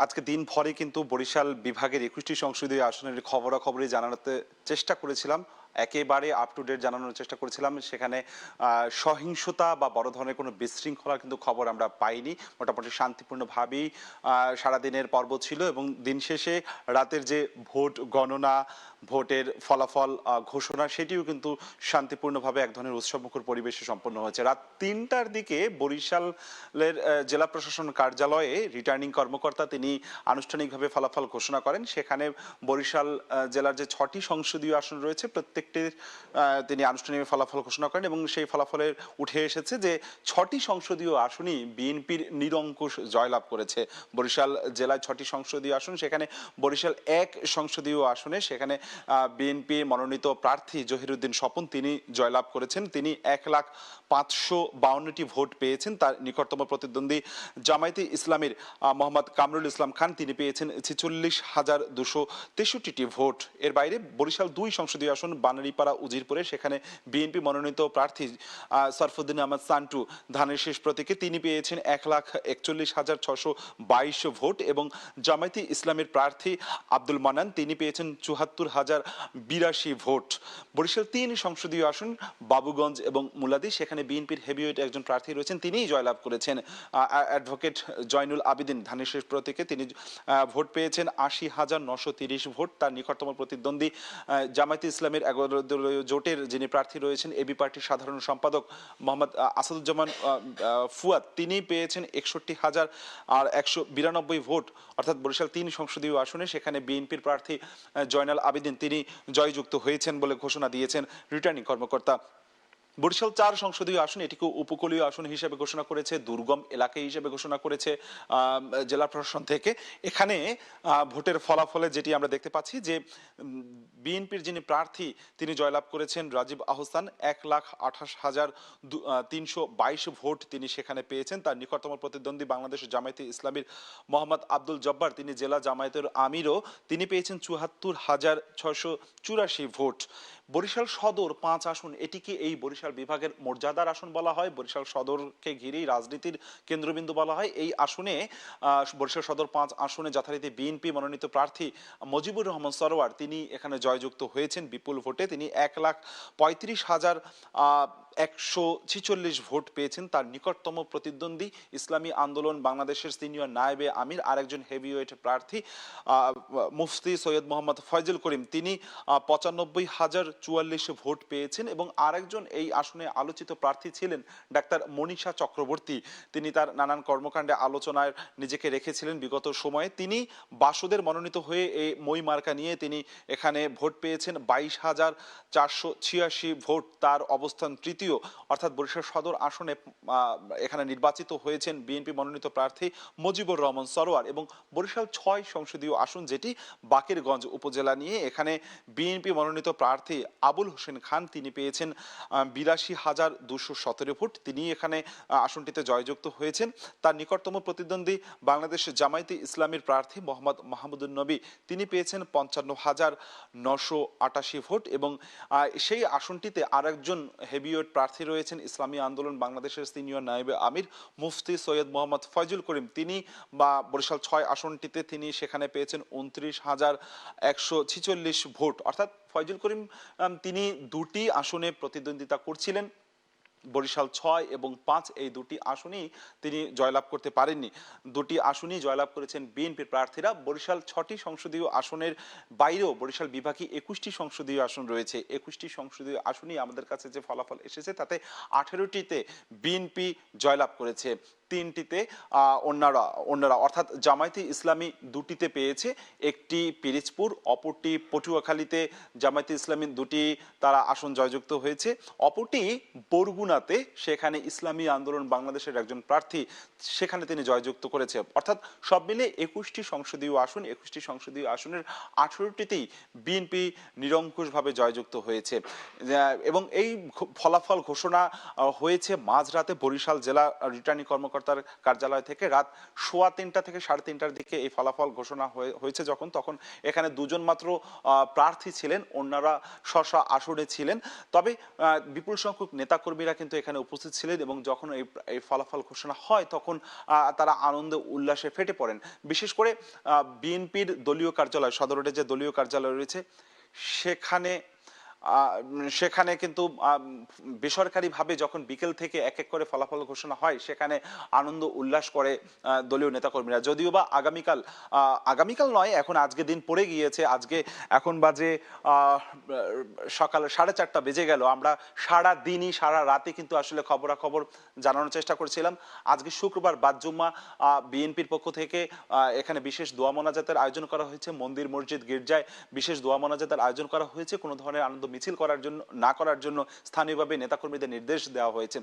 আজকে দিন ভরে কিন্তু বরিশাল বিভাগের 21টি সংসদীয় আসনের খবরাখবরই জানাতে চেষ্টা করেছিলাম, একেবারে আপ টু ডেট জানানোর চেষ্টা করেছিলাম। সেখানে সহিংসতা বা বড় ধরনের কোনো বিশৃঙ্খলার কিন্তু খবর আমরা পাইনি। মোটামুটি শান্তিপূর্ণভাবেই সারাদিনের পর্ব ছিল এবং দিন শেষে রাতের যে ভোট গণনা, ভোটের ফলাফল ঘোষণা, সেটিও কিন্তু শান্তিপূর্ণভাবে এক ধরনের উৎসবমুখর পরিবেশে সম্পন্ন হয়েছে। রাত 3টার দিকে বরিশালের জেলা প্রশাসন কার্যালয়ে রিটার্নিং কর্মকর্তা তিনি আনুষ্ঠানিকভাবে ফলাফল ঘোষণা করেন। সেখানে বরিশাল জেলার যে 6টি সংসদীয় আসন রয়েছে প্রত্যেকটির তিনি আনুষ্ঠানিক ফলাফল ঘোষণা করেন এবং সেই ফলাফলের উঠে এসেছে যে 6টি সংসদীয় আসনই বিএনপির নিরঙ্কুশ জয়লাভ করেছে। বরিশাল জেলায় 6টি সংসদীয় আসন, সেখানে বরিশাল 1 সংসদীয় আসনে সেখানে বিএনপি মনোনীত প্রার্থী জহিরুদ্দিন স্বপন তিনি জয়লাভ করেছেন। তিনি 1,552টি ভোট পেয়েছেন। তার নিকটতম প্রতিদ্বন্দ্বী জামায়াতে ইসলামীর মোহাম্মদ কামরুল ইসলাম খান তিনি পেয়েছেন 46,263টি ভোট। এর বাইরে বরিশাল 2 সংসদীয় আসন বানারীপাড়া উজিরপুরে, সেখানে বিএনপি মনোনীত প্রার্থী সরফুদ্দিন আহমদ সান্টু ধানের শেষ প্রতীকে তিনি পেয়েছেন 1,41,622 ভোট এবং জামায়াতে ইসলামের প্রার্থী আব্দুল মান্নান তিনি পেয়েছেন 74,082 ভোট। বরিশাল 3 সংসদীয় আসন বাবুগঞ্জ এবং মুলাদি, সেখানে বিএনপির হেভিওয়েট একজন প্রার্থী রয়েছেন, তিনিই জয়লাভ করেছেন। অ্যাডভোকেট জয়নুল আবিদিন ধানের শেষ প্রতীকে তিনি ভোট পেয়েছেন 80,930 ভোট। তার নিকটতম প্রতিদ্বন্দ্বী জামায়াতে ইসলামের 11 দলীয় জোটের যিনি প্রার্থী রয়েছেন এবি পার্টির সাধারণ সম্পাদক মোহাম্মদ আসাদুজ্জামান ফুয়াদ তিনি পেয়েছেন 61,192 ভোট। অর্থাৎ বরিশাল 3 সংসদীয় আসনে সেখানে বিএনপির প্রার্থী জয়নাল আবেদিন তিনি জয়যুক্ত হয়েছেন বলে ঘোষণা দিয়েছেন রিটার্নিং কর্মকর্তা। বরিশাল 4 সংসদীয় আসন, এটিকে উপকূলীয় আসন হিসেবে ঘোষণা করেছে, দুর্গম এলাকা হিসেবে ঘোষণা করেছে জেলা প্রশাসন থেকে। এখানে ভোটের ফলাফলে যেটি আমরা দেখতে পাচ্ছি যে বিএনপির যিনি প্রার্থী তিনি জয়লাভ করেছেন রাজীব আহসান, 1,28,322 ভোট তিনি সেখানে পেয়েছেন। তার নিকটতম প্রতিদ্বন্দ্বী বাংলাদেশ জামায়াতে ইসলামীর মোহাম্মদ আব্দুল জব্বার তিনি জেলা জামায়াতের আমিরও তিনি পেয়েছেন 74,684 ভোট। বরিশাল সদর 5 আসন, এটিকে এই বরিশাল বিভাগের মর্যাদার আসন বলা হয়। বরিশাল সদরকে ঘিরেই রাজনীতির কেন্দ্রবিন্দু বলা হয়। এই আসনে বরিশাল সদর 5 আসনে যথারীতি বিএনপি মনোনীত প্রার্থী মজিবুর রহমান সরোয়ার তিনি এখানে জয়যুক্ত হয়েছেন বিপুল ভোটে। তিনি 1,35,146 ভোট পেয়েছেন। তার নিকটতম প্রতিদ্বন্দ্বী ইসলামী আন্দোলন বাংলাদেশের সিনিয়র নায়েবে আমির আরেকজন হেভিওয়েট প্রার্থী মুফতি সৈয়দ মোহাম্মদ ফয়জুল করিম তিনি 95,044 ভোট পেয়েছেন এবং আরেকজন এই আসনে আলোচিত প্রার্থী ছিলেন ডাক্তার মনীষা চক্রবর্তী। তিনি তার নানান কর্মকাণ্ডে আলোচনায় নিজেকে রেখেছিলেন বিগত সময়ে। তিনি বাসদের মনোনীত হয়ে এই মই মার্কা নিয়ে তিনি এখানে ভোট পেয়েছেন 22,486 ভোট। তার অবস্থান তৃতীয়। অর্থাৎ বরিশাল সদর আসনে এখানে নির্বাচিত হয়েছেন বিএনপি মনোনীত প্রার্থী মজিবুর রহমান সরোয়ার। এবং বরিশাল 6 সংসদীয় আসন যেটি বাকেরগঞ্জ উপজেলা নিয়ে, এখানে বিএনপি মনোনীত প্রার্থী আবুল হোসেন খান তিনি পেয়েছেন 82,217 ভোট। তিনি এখানে আসনটিতে জয়যুক্ত হয়েছেন। তার নিকটতম প্রতিদ্বন্দ্বী বাংলাদেশ জামায়াতে ইসলামীর প্রার্থী মোহাম্মদ মাহমুদুন নবী তিনি পেয়েছেন 55,988 ভোট এবং সেই আসনটিতে আরেকজন হেভিওয়েট প্রার্থী রয়েছেন ইসলামী আন্দোলন বাংলাদেশের সিনিয়র নায়েবে আমির মুফতি সৈয়দ মোহাম্মদ ফয়জুল করিম। তিনি বরিশাল 6 আসনটিতে তিনি সেখানে পেয়েছেন 29,146 ভোট। অর্থাৎ ফয়জুল করিম তিনি 2টি আসনে প্রতিদ্বন্দ্বিতা করছিলেন। বরিশাল 6 এবং 5 এই 2টি আসনই তিনি জয়লাভ করতে পারেননি। 2টি আসনই জয়লাভ করেছেন বিএনপির প্রার্থীরা। বরিশাল 6টি সংসদীয় আসনের বাইরেও বরিশাল বিভাগে 21টি সংসদীয় আসন রয়েছে। 21টি সংসদীয় আসনই আমাদের কাছে যে ফলাফল এসেছে তাতে 18টিতে বিএনপি জয়লাভ করেছে, 3টিতে অন্যরা অর্থাৎ জামায়াতে ইসলামী 2টিতে পেয়েছে, একটি পিরিজপুর, অপরটি পটুয়াখালীতে জামায়াতে ইসলামী 2টি তারা আসন জয়যুক্ত হয়েছে, অপরটি বরগুনাতে সেখানে ইসলামী আন্দোলন বাংলাদেশের একজন প্রার্থী সেখানে তিনি জয়যুক্ত করেছে। অর্থাৎ সব মিলে 21টি সংসদীয় আসন, 21টি সংসদীয় আসনের 18টিতেই বিএনপি নিরঙ্কুশভাবে জয়যুক্ত হয়েছে এবং এই ফলাফল ঘোষণা হয়েছে মাঝরাতে বরিশাল জেলা রিটার্নিং কর্মকর্তার কার্যালয় থেকে। রাত 3:15 থেকে 3:30টার দিকে এই ফলাফল ঘোষণা হয়েছে তখন এখানে 2জন মাত্র প্রার্থী ছিলেন, অন্যরা স্ব আসনে ছিলেন। তবে বিপুল সংখ্যক নেতাকর্মীরা কিন্তু এখানে উপস্থিত ছিলেন এবং যখন এই ফলাফল ঘোষণা হয় তখন তারা আনন্দে উল্লাসে ফেটে পড়েন। বিশেষ করে বিএনপির দলীয় কার্যালয়, সদর রোডে যে দলীয় কার্যালয় রয়েছে সেখানে কিন্তু বেসরকারিভাবে যখন বিকেল থেকে এক এক করে ফলাফল ঘোষণা হয় সেখানে আনন্দ উল্লাস করে দলীয় নেতাকর্মীরা। যদিও বা আগামীকাল নয়, এখন আজকে দিন পড়ে গিয়েছে, আজকে এখন বাজে সকাল 4:30 বেজে গেল। আমরা সারা দিনই সারা রাতে কিন্তু আসলে খবরাখবর জানানোর চেষ্টা করছিলাম। আজকে শুক্রবার বাদ জুম্মা, বিএনপির পক্ষ থেকে এখানে বিশেষ দোয়া মোনাজাতের আয়োজন করা হয়েছে। মন্দির মসজিদ গির্জায় বিশেষ দোয়া মোনাজাতের আয়োজন করা হয়েছে। কোনো ধরনের আনন্দ মিছিল না করার জন্য স্থানীয়ভাবে নেতাকর্মীদের নির্দেশ দেওয়া হয়েছে।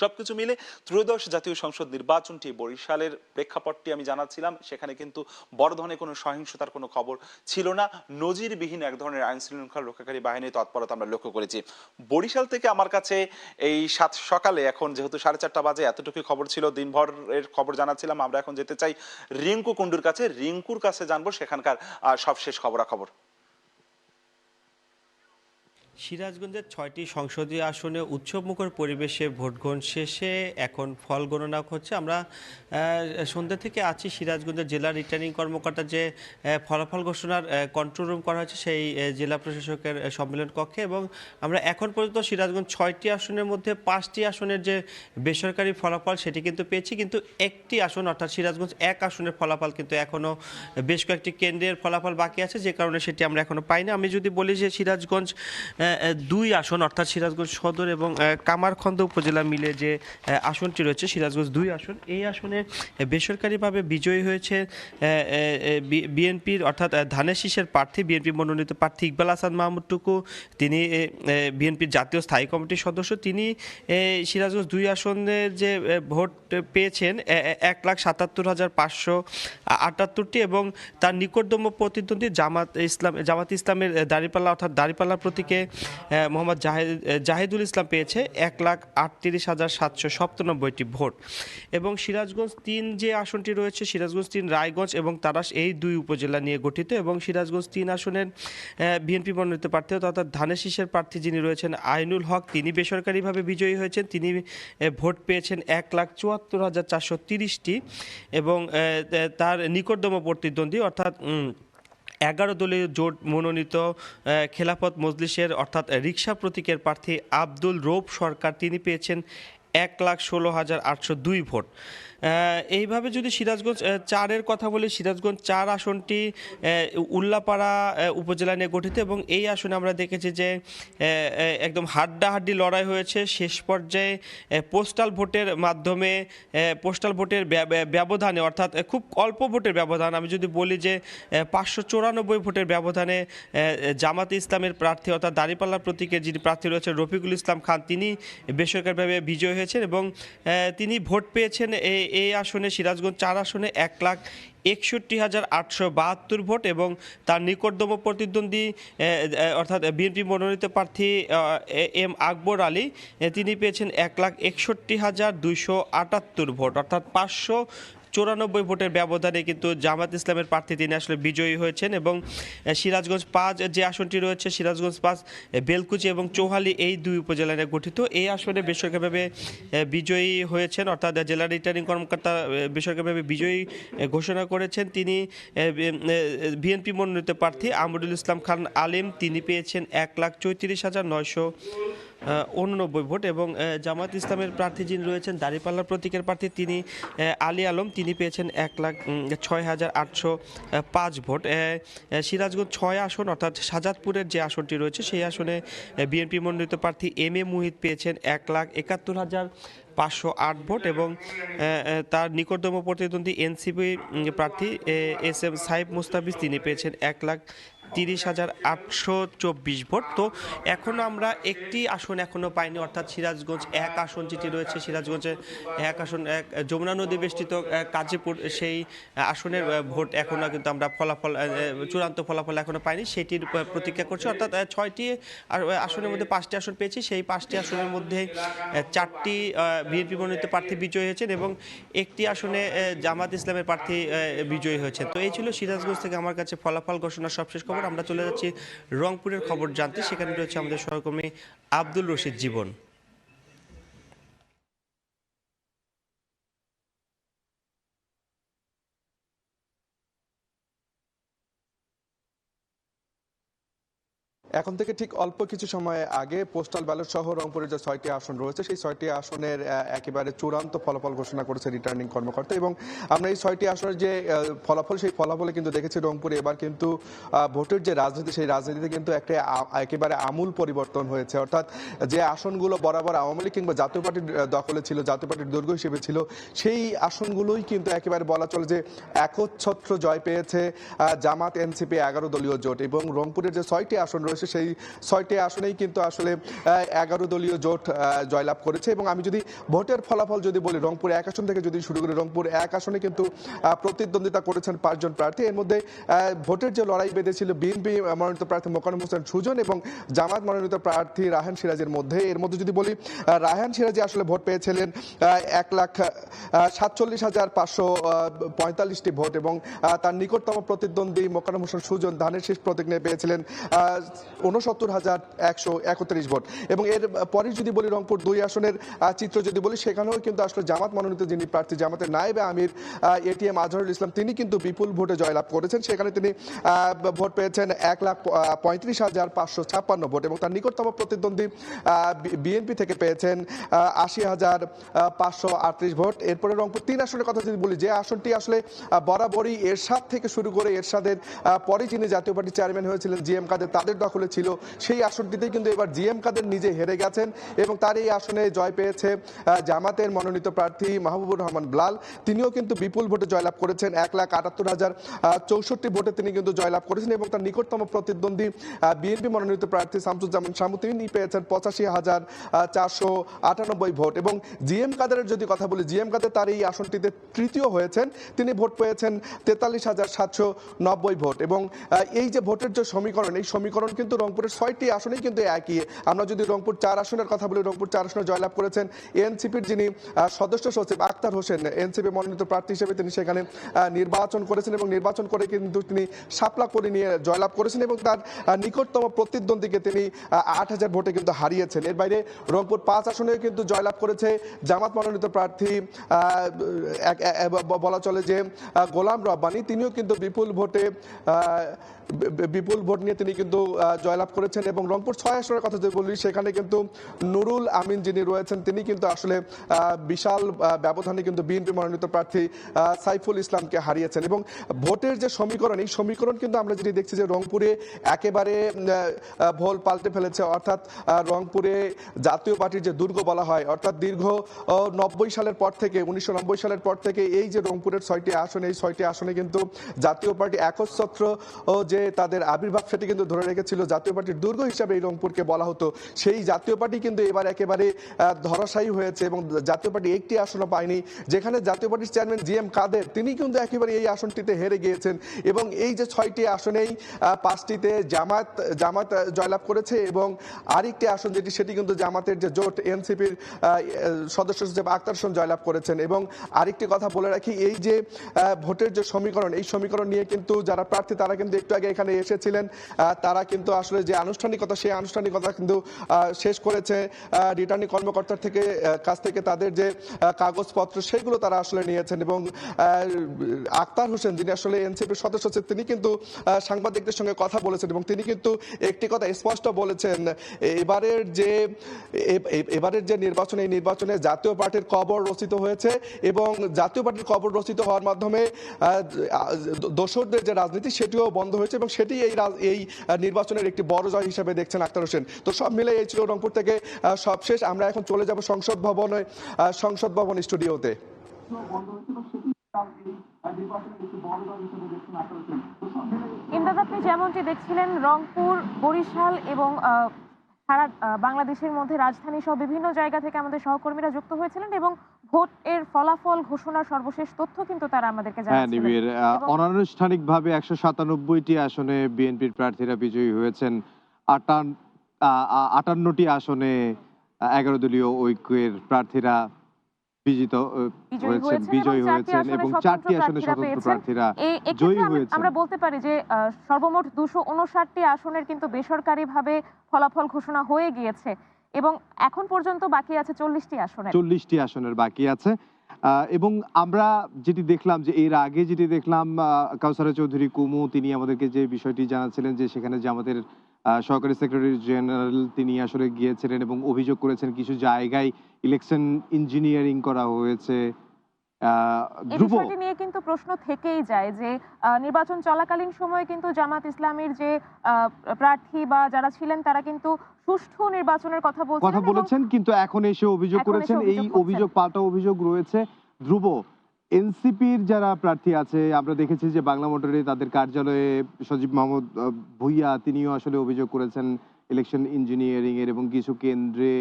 সবকিছু মিলে ত্রয়োদশ জাতীয় সংসদ নির্বাচনটি বরিশালের প্রেক্ষাপটটি আমি জানাচ্ছিলাম, সেখানে কিন্তু বড় ধরনের কোনো সহিংসতার কোনো খবর ছিল না। নজিরবিহীন এক ধরনের আইন শৃঙ্খলা রক্ষাকারী বাহিনীর তৎপরতা আমরা লক্ষ্য করেছি। বরিশাল থেকে আমার কাছে এই সকালে, এখন যেহেতু 4:30 বাজে, এতটুকু খবর ছিল, দিনভরের খবর জানাচ্ছিলাম। আমরা এখন যেতে চাই রিঙ্কু কুন্ডুর কাছে। রিঙ্কুর কাছে জানবো সেখানকার সবশেষ খবরাখবর। সিরাজগঞ্জের 6টি সংসদীয় আসনে উৎসবমুখর পরিবেশে ভোটগ্রহণ শেষে এখন ফল গণনা হচ্ছে। আমরা সন্ধ্যা থেকে আছি সিরাজগঞ্জের জেলা রিটার্নিং কর্মকর্তা যে ফলাফল ঘোষণার কন্ট্রোল রুম করা হয়েছে সেই জেলা প্রশাসকের সম্মেলন কক্ষে, এবং আমরা এখন পর্যন্ত সিরাজগঞ্জ 6টি আসনের মধ্যে 5টি আসনের যে বেসরকারি ফলাফল সেটি কিন্তু পেয়েছি, কিন্তু একটি আসন অর্থাৎ সিরাজগঞ্জ 1 আসনের ফলাফল কিন্তু এখনও বেশ কয়েকটি কেন্দ্রের ফলাফল বাকি আছে, যে কারণে সেটি আমরা এখনও পাইনি। আমি যদি বলি যে সিরাজগঞ্জ 2 আসন অর্থাৎ সিরাজগঞ্জ সদর এবং কামারখন্দ উপজেলা মিলে যে আসনটি রয়েছে সিরাজগঞ্জ 2 আসন, এই আসনে বেসরকারিভাবে বিজয়ী হয়েছে বিএনপির অর্থাৎ ধানের শীষের প্রার্থী, বিএনপি মনোনীত প্রার্থী ইকবাল হাসান মাহমুদ টুকু। তিনি বিএনপির জাতীয় স্থায়ী কমিটির সদস্য। তিনি সিরাজগঞ্জ 2 আসনে যে ভোট পেয়েছেন 1,77,578টি, এবং তার নিকটতম প্রতিদ্বন্দ্বী জামাত ইসলামের দাঁড়িপাল্লা অর্থাৎ দাঁড়িপাল্লার প্রতীকে মোহাম্মদ জাহিদুল ইসলাম পেয়েছে 1,38,797টি ভোট। এবং সিরাজগঞ্জ 3 যে আসনটি রয়েছে, সিরাজগঞ্জ 3 রায়গঞ্জ এবং তারাস, এই 2 উপজেলা নিয়ে গঠিত, এবং সিরাজগঞ্জ 3 আসনের বিএনপি মনোনীত প্রার্থী অর্থাৎ ধানের শীষের প্রার্থী যিনি রয়েছেন আইনুল হক, তিনি বেসরকারিভাবে বিজয়ী হয়েছেন। তিনি ভোট পেয়েছেন 1,74,430টি, এবং তার নিকটতম প্রতিদ্বন্দ্বী অর্থাৎ 11 দলীয় জোট মনোনীত খেলাফত মজলিসের অর্থাৎ রিকশা প্রতীকের প্রার্থী আব্দুল রৌফ সরকার, তিনি পেয়েছেন 1,16,802 ভোট। এইভাবে যদি সিরাজগঞ্জ 4-এর কথা বলি, সিরাজগঞ্জ 4 আসনটি উল্লাপাড়া উপজেলা নিয়ে গঠিত, এবং এই আসনে আমরা দেখেছি যে একদম হাড্ডাহাড্ডি লড়াই হয়েছে। শেষ পর্যায়ে পোস্টাল ভোটের মাধ্যমে, পোস্টাল ভোটের ব্যবধানে অর্থাৎ খুব অল্প ভোটের ব্যবধান, আমি যদি বলি যে 594 ভোটের ব্যবধানে জামাতে ইসলামের প্রার্থী অর্থাৎ দাঁড়িপাল্লা প্রতীকের যিনি প্রার্থী রয়েছেন রফিকুল ইসলাম খান, তিনি বেসরকারিভাবে বিজয়ী হয়েছেন, এবং তিনি ভোট পেয়েছেন এই আসনে সিরাজগঞ্জ 4 আসনে 1,61,872 ভোট, এবং তার নিকটতম প্রতিদ্বন্দ্বী অর্থাৎ বিএনপি মনোনীত প্রার্থী এম আকবর আলী, তিনি পেয়েছেন 1,61,278 ভোট, অর্থাৎ 594 ভোটের ব্যবধানে কিন্তু জামাত ইসলামের প্রার্থী তিনি আসলে বিজয়ী হয়েছেন। এবং সিরাজগঞ্জ 5 যে আসনটি রয়েছে, সিরাজগঞ্জ 5 বেলকুচি এবং চৌহালি, এই 2 উপজেলা নিয়ে গঠিত, এই আসনে বেসরকারিভাবে বিজয়ী হয়েছেন অর্থাৎ জেলা রিটার্নিং কর্মকর্তা বেসরকারিভাবে বিজয়ী ঘোষণা করেছেন। তিনি বিএনপি মনোনীত প্রার্থী আমরুল ইসলাম খান আলিম, তিনি পেয়েছেন 1,34,989 ভোট, এবং জামাত ইসলামের প্রার্থী যিনি রয়েছেন দাঁড়িপাল্লার প্রতীকের প্রার্থী তিনি আলী আলম, তিনি পেয়েছেন 1,06,805 ভোট। সিরাজগঞ্জ 6 আসন অর্থাৎ শাহজাদপুরের যে আসনটি রয়েছে সেই আসনে বিএনপি মনোনীত প্রার্থী এম এ মুহিত পেয়েছেন 1,71,508 ভোট, এবং তার নিকটতম প্রতিদ্বন্দ্বী এনসিপি প্রার্থী এস এম সাইফ মুস্তাফিজ, তিনি পেয়েছেন 1,30,824 ভোট। তো এখনও আমরা একটি আসন এখনও পাইনি, অর্থাৎ সিরাজগঞ্জ 1 আসন যেটি রয়েছে, সিরাজগঞ্জের 1 আসন যমুনা নদী বেষ্টিত কাজীপুর, সেই আসনের ভোট এখনও কিন্তু আমরা চূড়ান্ত ফলাফল এখনও পাইনি, সেটির প্রতীক্ষা করছি। অর্থাৎ 6টি আসনের মধ্যে 5টি আসন পেয়েছি, সেই 5টি আসনের মধ্যে 4টি বিএনপি মনোনীত প্রার্থী বিজয়ী হয়েছেন, এবং একটি আসনে জামাত ইসলামের প্রার্থী বিজয়ী হয়েছেন। তো এই ছিল সিরাজগঞ্জ থেকে আমার কাছে ফলাফল ঘোষণার সবশেষ খবর। আমরা চলে যাচ্ছি রংপুরের খবর জানতে, সেখানে রয়েছে আমাদের সহকর্মী আব্দুল রশিদ জীবন। এখন থেকে ঠিক অল্প কিছু সময় আগে পোস্টাল ব্যালট সহ রংপুরের যে 6টি আসন রয়েছে সেই 6টি আসনের একেবারে চূড়ান্ত ফলাফল ঘোষণা করেছে রিটার্নিং কর্মকর্তা এবং আমরা এই 6টি আসনের যে ফলাফল সেই ফলাফলে কিন্তু দেখেছি রংপুরে এবার কিন্তু ভোটের যে রাজনীতি সেই রাজনীতিতে কিন্তু একটা একেবারে আমূল পরিবর্তন হয়েছে। অর্থাৎ যে আসনগুলো বরাবর আওয়ামী লীগ কিংবা জাতীয় পার্টির দখলে ছিল, জাতীয় পার্টির দুর্গ হিসেবে ছিল, সেই আসনগুলোই কিন্তু একেবারে বলা চলে যে একচ্ছত্র জয় পেয়েছে জামাত এনসিপি 11 দলীয় জোট এবং রংপুরের যে 6টি আসন রয়েছে সেই 6টি আসনেই কিন্তু আসলে 11 দলীয় জোট জয়লাভ করেছে। এবং আমি যদি ভোটের ফলাফল যদি বলি রংপুর 1 আসন থেকে যদি শুরু করি, রংপুর 1 আসনে কিন্তু প্রতিদ্বন্দ্বিতা করেছেন 5 জন প্রার্থী। এর মধ্যে ভোটের যে লড়াই বেঁধেছিল বিএনপি মনোনীত প্রার্থী মোকাররম হোসেন সুজন এবং জামাত মনোনীত প্রার্থী রায়হান সিরাজের মধ্যে, এর মধ্যে যদি বলি রায়হান সিরাজি আসলে ভোট পেয়েছিলেন 1,47,545টি ভোট এবং তার নিকটতম প্রতিদ্বন্দ্বী মোকাররম হোসেন সুজন ধানের শীষ প্রতীক নিয়ে পেয়েছিলেন 69,131 ভোট। এবং এর পরে যদি বলি রংপুর 2 আসনের চিত্র যদি বলি, সেখানেও কিন্তু আসলে জামাত মনোনীত যিনি প্রার্থী জামাতের নায়েবে আমির এটিএম আজহারুল ইসলাম তিনি কিন্তু বিপুল ভোটে জয়লাভ করেছেন। সেখানে তিনি ভোট পেয়েছেন 1,35,556 ভোট এবং তার নিকটতম প্রতিদ্বন্দ্বী বিএনপি থেকে পেয়েছেন 80,538 ভোট। এরপরে রংপুর 3 আসনের কথা যদি বলি, যে আসনটি আসলে বরাবরই এরশাদ থেকে শুরু করে এরশাদের পরে যিনি জাতীয় পার্টির চেয়ারম্যান হয়েছিলেন জিএম কাদের তাদের দখলে ছিল, সেই আসনটিতেই কিন্তু এবার জিএম কাদের নিজে হেরে গেছেন এবং তার এই আসনে জয় পেয়েছে জামাতের মনোনীত প্রার্থী মাহবুবুর রহমান ব্লাল। তিনিও কিন্তু বিপুল ভোটে জয়লাভ করেছেন 1,78,064 ভোটে তিনি কিন্তু জয়লাভ করেছেন এবং তার নিকটতম প্রতিদ্বন্দ্বী বিএনপি মনোনীত প্রার্থী শামসুজ্জামান শামু তিনি পেয়েছেন 85,498 ভোট। এবং জিএম কাদেরের যদি কথা বলি, জিএম কাদের তার এই আসনটিতে তৃতীয় হয়েছেন, তিনি ভোট পেয়েছেন 43,790 ভোট। এবং এই যে ভোটের যে সমীকরণ, এই সমীকরণ কিন্তু রংপুরের 6টি আসনেই কিন্তু একই। আমরা যদি রংপুর 4 আসনের কথা বলি, রংপুর 4 আসনে জয়লাভ করেছেন এনসিপির যিনি সদস্য সচিব আক্তার হোসেন, এনসিপি মনোনীত প্রার্থী হিসেবে তিনি সেখানে নির্বাচন করেছেন এবং নির্বাচন করে কিন্তু তিনি শাপলা করে নিয়ে জয়লাভ করেছেন এবং তার নিকটতম প্রতিদ্বন্দ্বীকে তিনি 8,000 ভোটে কিন্তু হারিয়েছেন। এর বাইরে রংপুর 5 আসনে কিন্তু জয়লাভ করেছে জামাত মনোনীত প্রার্থী বলা চলে যে গোলাম রব্বানী, তিনিও কিন্তু বিপুল ভোট নিয়ে তিনি কিন্তু জয়লাভ করেছেন। এবং রংপুর 6 আসনের কথা যদি বলি, সেখানে কিন্তু নুরুল আমিন যিনি রয়েছেন তিনি কিন্তু আসলে বিশাল ব্যবধানে কিন্তু বিএনপি মনোনীত প্রার্থী সাইফুল ইসলামকে হারিয়েছেন। এবং ভোটের যে সমীকরণ, এই সমীকরণ কিন্তু আমরা যেটি দেখছি যে রংপুরে একেবারে ভোল পাল্টে ফেলেছে। অর্থাৎ রংপুরে জাতীয় পার্টির যে দুর্গ বলা হয়, অর্থাৎ দীর্ঘ 1990 সালের পর থেকে এই যে রংপুরের 6টি আসন, এই 6টি আসনে কিন্তু জাতীয় পার্টি একচ্ছত্র যে তাদের আবির্ভাব সেটি কিন্তু ধরে রেখেছিল, জাতীয় পার্টির দুর্গ হিসাবে এই রংপুরকে বলা হতো। সেই জাতীয় পার্টি কিন্তু এবার একেবারে ধরাশায়ী হয়েছে এবং জাতীয় পার্টি একটি আসনও পায়নি, যেখানে জাতীয় পার্টির চেয়ারম্যান জিএম কাদের তিনি কিন্তু একেবারে এই আসনটিতে হেরে গিয়েছেন। এবং এই যে 6টি আসনেই 5টিতে জামাত জয়লাভ করেছে এবং আরেকটি আসন যেটি সেটি কিন্তু জামাতের যে জোট এনসিপির সদস্য সচিব আক্তার হোসেন জয়লাভ করেছেন। এবং আরেকটি কথা বলে রাখি, এই যে ভোটের যে সমীকরণ, এই সমীকরণ নিয়ে কিন্তু যারা প্রার্থী তারা কিন্তু একটু আগে এখানে এসেছিলেন, তারা কিন্তু আসলে যে আনুষ্ঠানিকতা সেই আনুষ্ঠানিকতা কিন্তু শেষ করেছে রিটার্নিং কর্মকর্তার কাছ থেকে তাদের যে কাগজপত্র সেগুলো তারা আসলে নিয়েছেন। এবং আক্তার হোসেন যিনি আসলে এনসিপির সদস্য সচিব তিনি কিন্তু সাংবাদিকদের সঙ্গে কথা বলেছেন এবং তিনি কিন্তু একটি কথা স্পষ্ট বলেছেন, এবারের যে নির্বাচন, এই নির্বাচনে জাতীয় পার্টির কবর রচিত হয়েছে এবং জাতীয় পার্টির কবর রচিত হওয়ার মাধ্যমে দোসরদের যে রাজনীতি সেটিও বন্ধ হয়েছে এবং সেটি এই নির্বাচনের একটি বড় জয় হিসেবে দেখছেন আক্তার হোসেন। তো সব মিলে এই ছিল রংপুর থেকে সবশেষ। আমরা এখন চলে যাব সংসদ ভবন স্টুডিওতে। ইমদাদ, আপনি যেমনটি দেখছিলেন রংপুর, বরিশাল এবং সারা বাংলাদেশের মধ্যে রাজধানী সহ বিভিন্ন জায়গা থেকে আমাদের সহকর্মীরা যুক্ত হয়েছিলেন এবং ভোটের ফলাফল ঘোষণার সর্বশেষ তথ্য কিন্তু তারা আমাদেরকে জানিয়েছিলেন। অনানুষ্ঠানিকভাবে 197টি আসনে বিএনপির প্রার্থীরা বিজয়ী হয়েছেন। 58টি আসনে 11 দলীয় ঐক্যের প্রার্থীরা বিজয়ী হয়েছেন এবং 4টি আসনে স্বতন্ত্র প্রার্থীরা জয়ী হয়েছেন। আমরা বলতে পারি যে সর্বমোট 259টি আসনের কিন্তু বেসরকারিভাবে ফলাফল ঘোষণা হয়ে গিয়েছে এবং এখন পর্যন্ত বাকি আছে 40টি আসনের বাকি আছে। এবং আমরা যেটি দেখলাম যে এর আগে যেটি দেখলাম কাউসারা চৌধুরী কুমু তিনি আমাদেরকে যে বিষয়টি জানাচ্ছিলেন যে সেখানে জামাতের সহকারী সেক্রেটারি জেনারেল তিনি আসলে গিয়েছিলেন এবং অভিযোগ করেছেন কিছু জায়গায় ইলেকশন ইঞ্জিনিয়ারিং করা হয়েছে। এই ধ্রুব, বিষয়টি নিয়ে কিন্তু প্রশ্ন থেকেই যায় যে নির্বাচন চলাকালীন সময়ে কিন্তু জামাত ইসলামীর যে প্রার্থী বা যারা ছিলেন তারা কিন্তু সুষ্ঠু নির্বাচনের কথা কথা বলছিলেন বলেছেন, কিন্তু এখন এসে অভিযোগ এখন করেছেন, এসে এই অভিযোগ করছেন। অভিযোগ পাল্টা অভিযোগ রয়েছে। ধ্রুব, এনসিপির যারা প্রার্থী আছে আমরা দেখেছি যে বাংলা মোটরে তাদের কার্যালয়ে সজীব মাহমুদ ভুইয়া তিনিও আসলে অভিযোগ করেছেন ইলেকশন ইঞ্জিনিয়ারিং এর, এবং কিছু কেন্দ্রে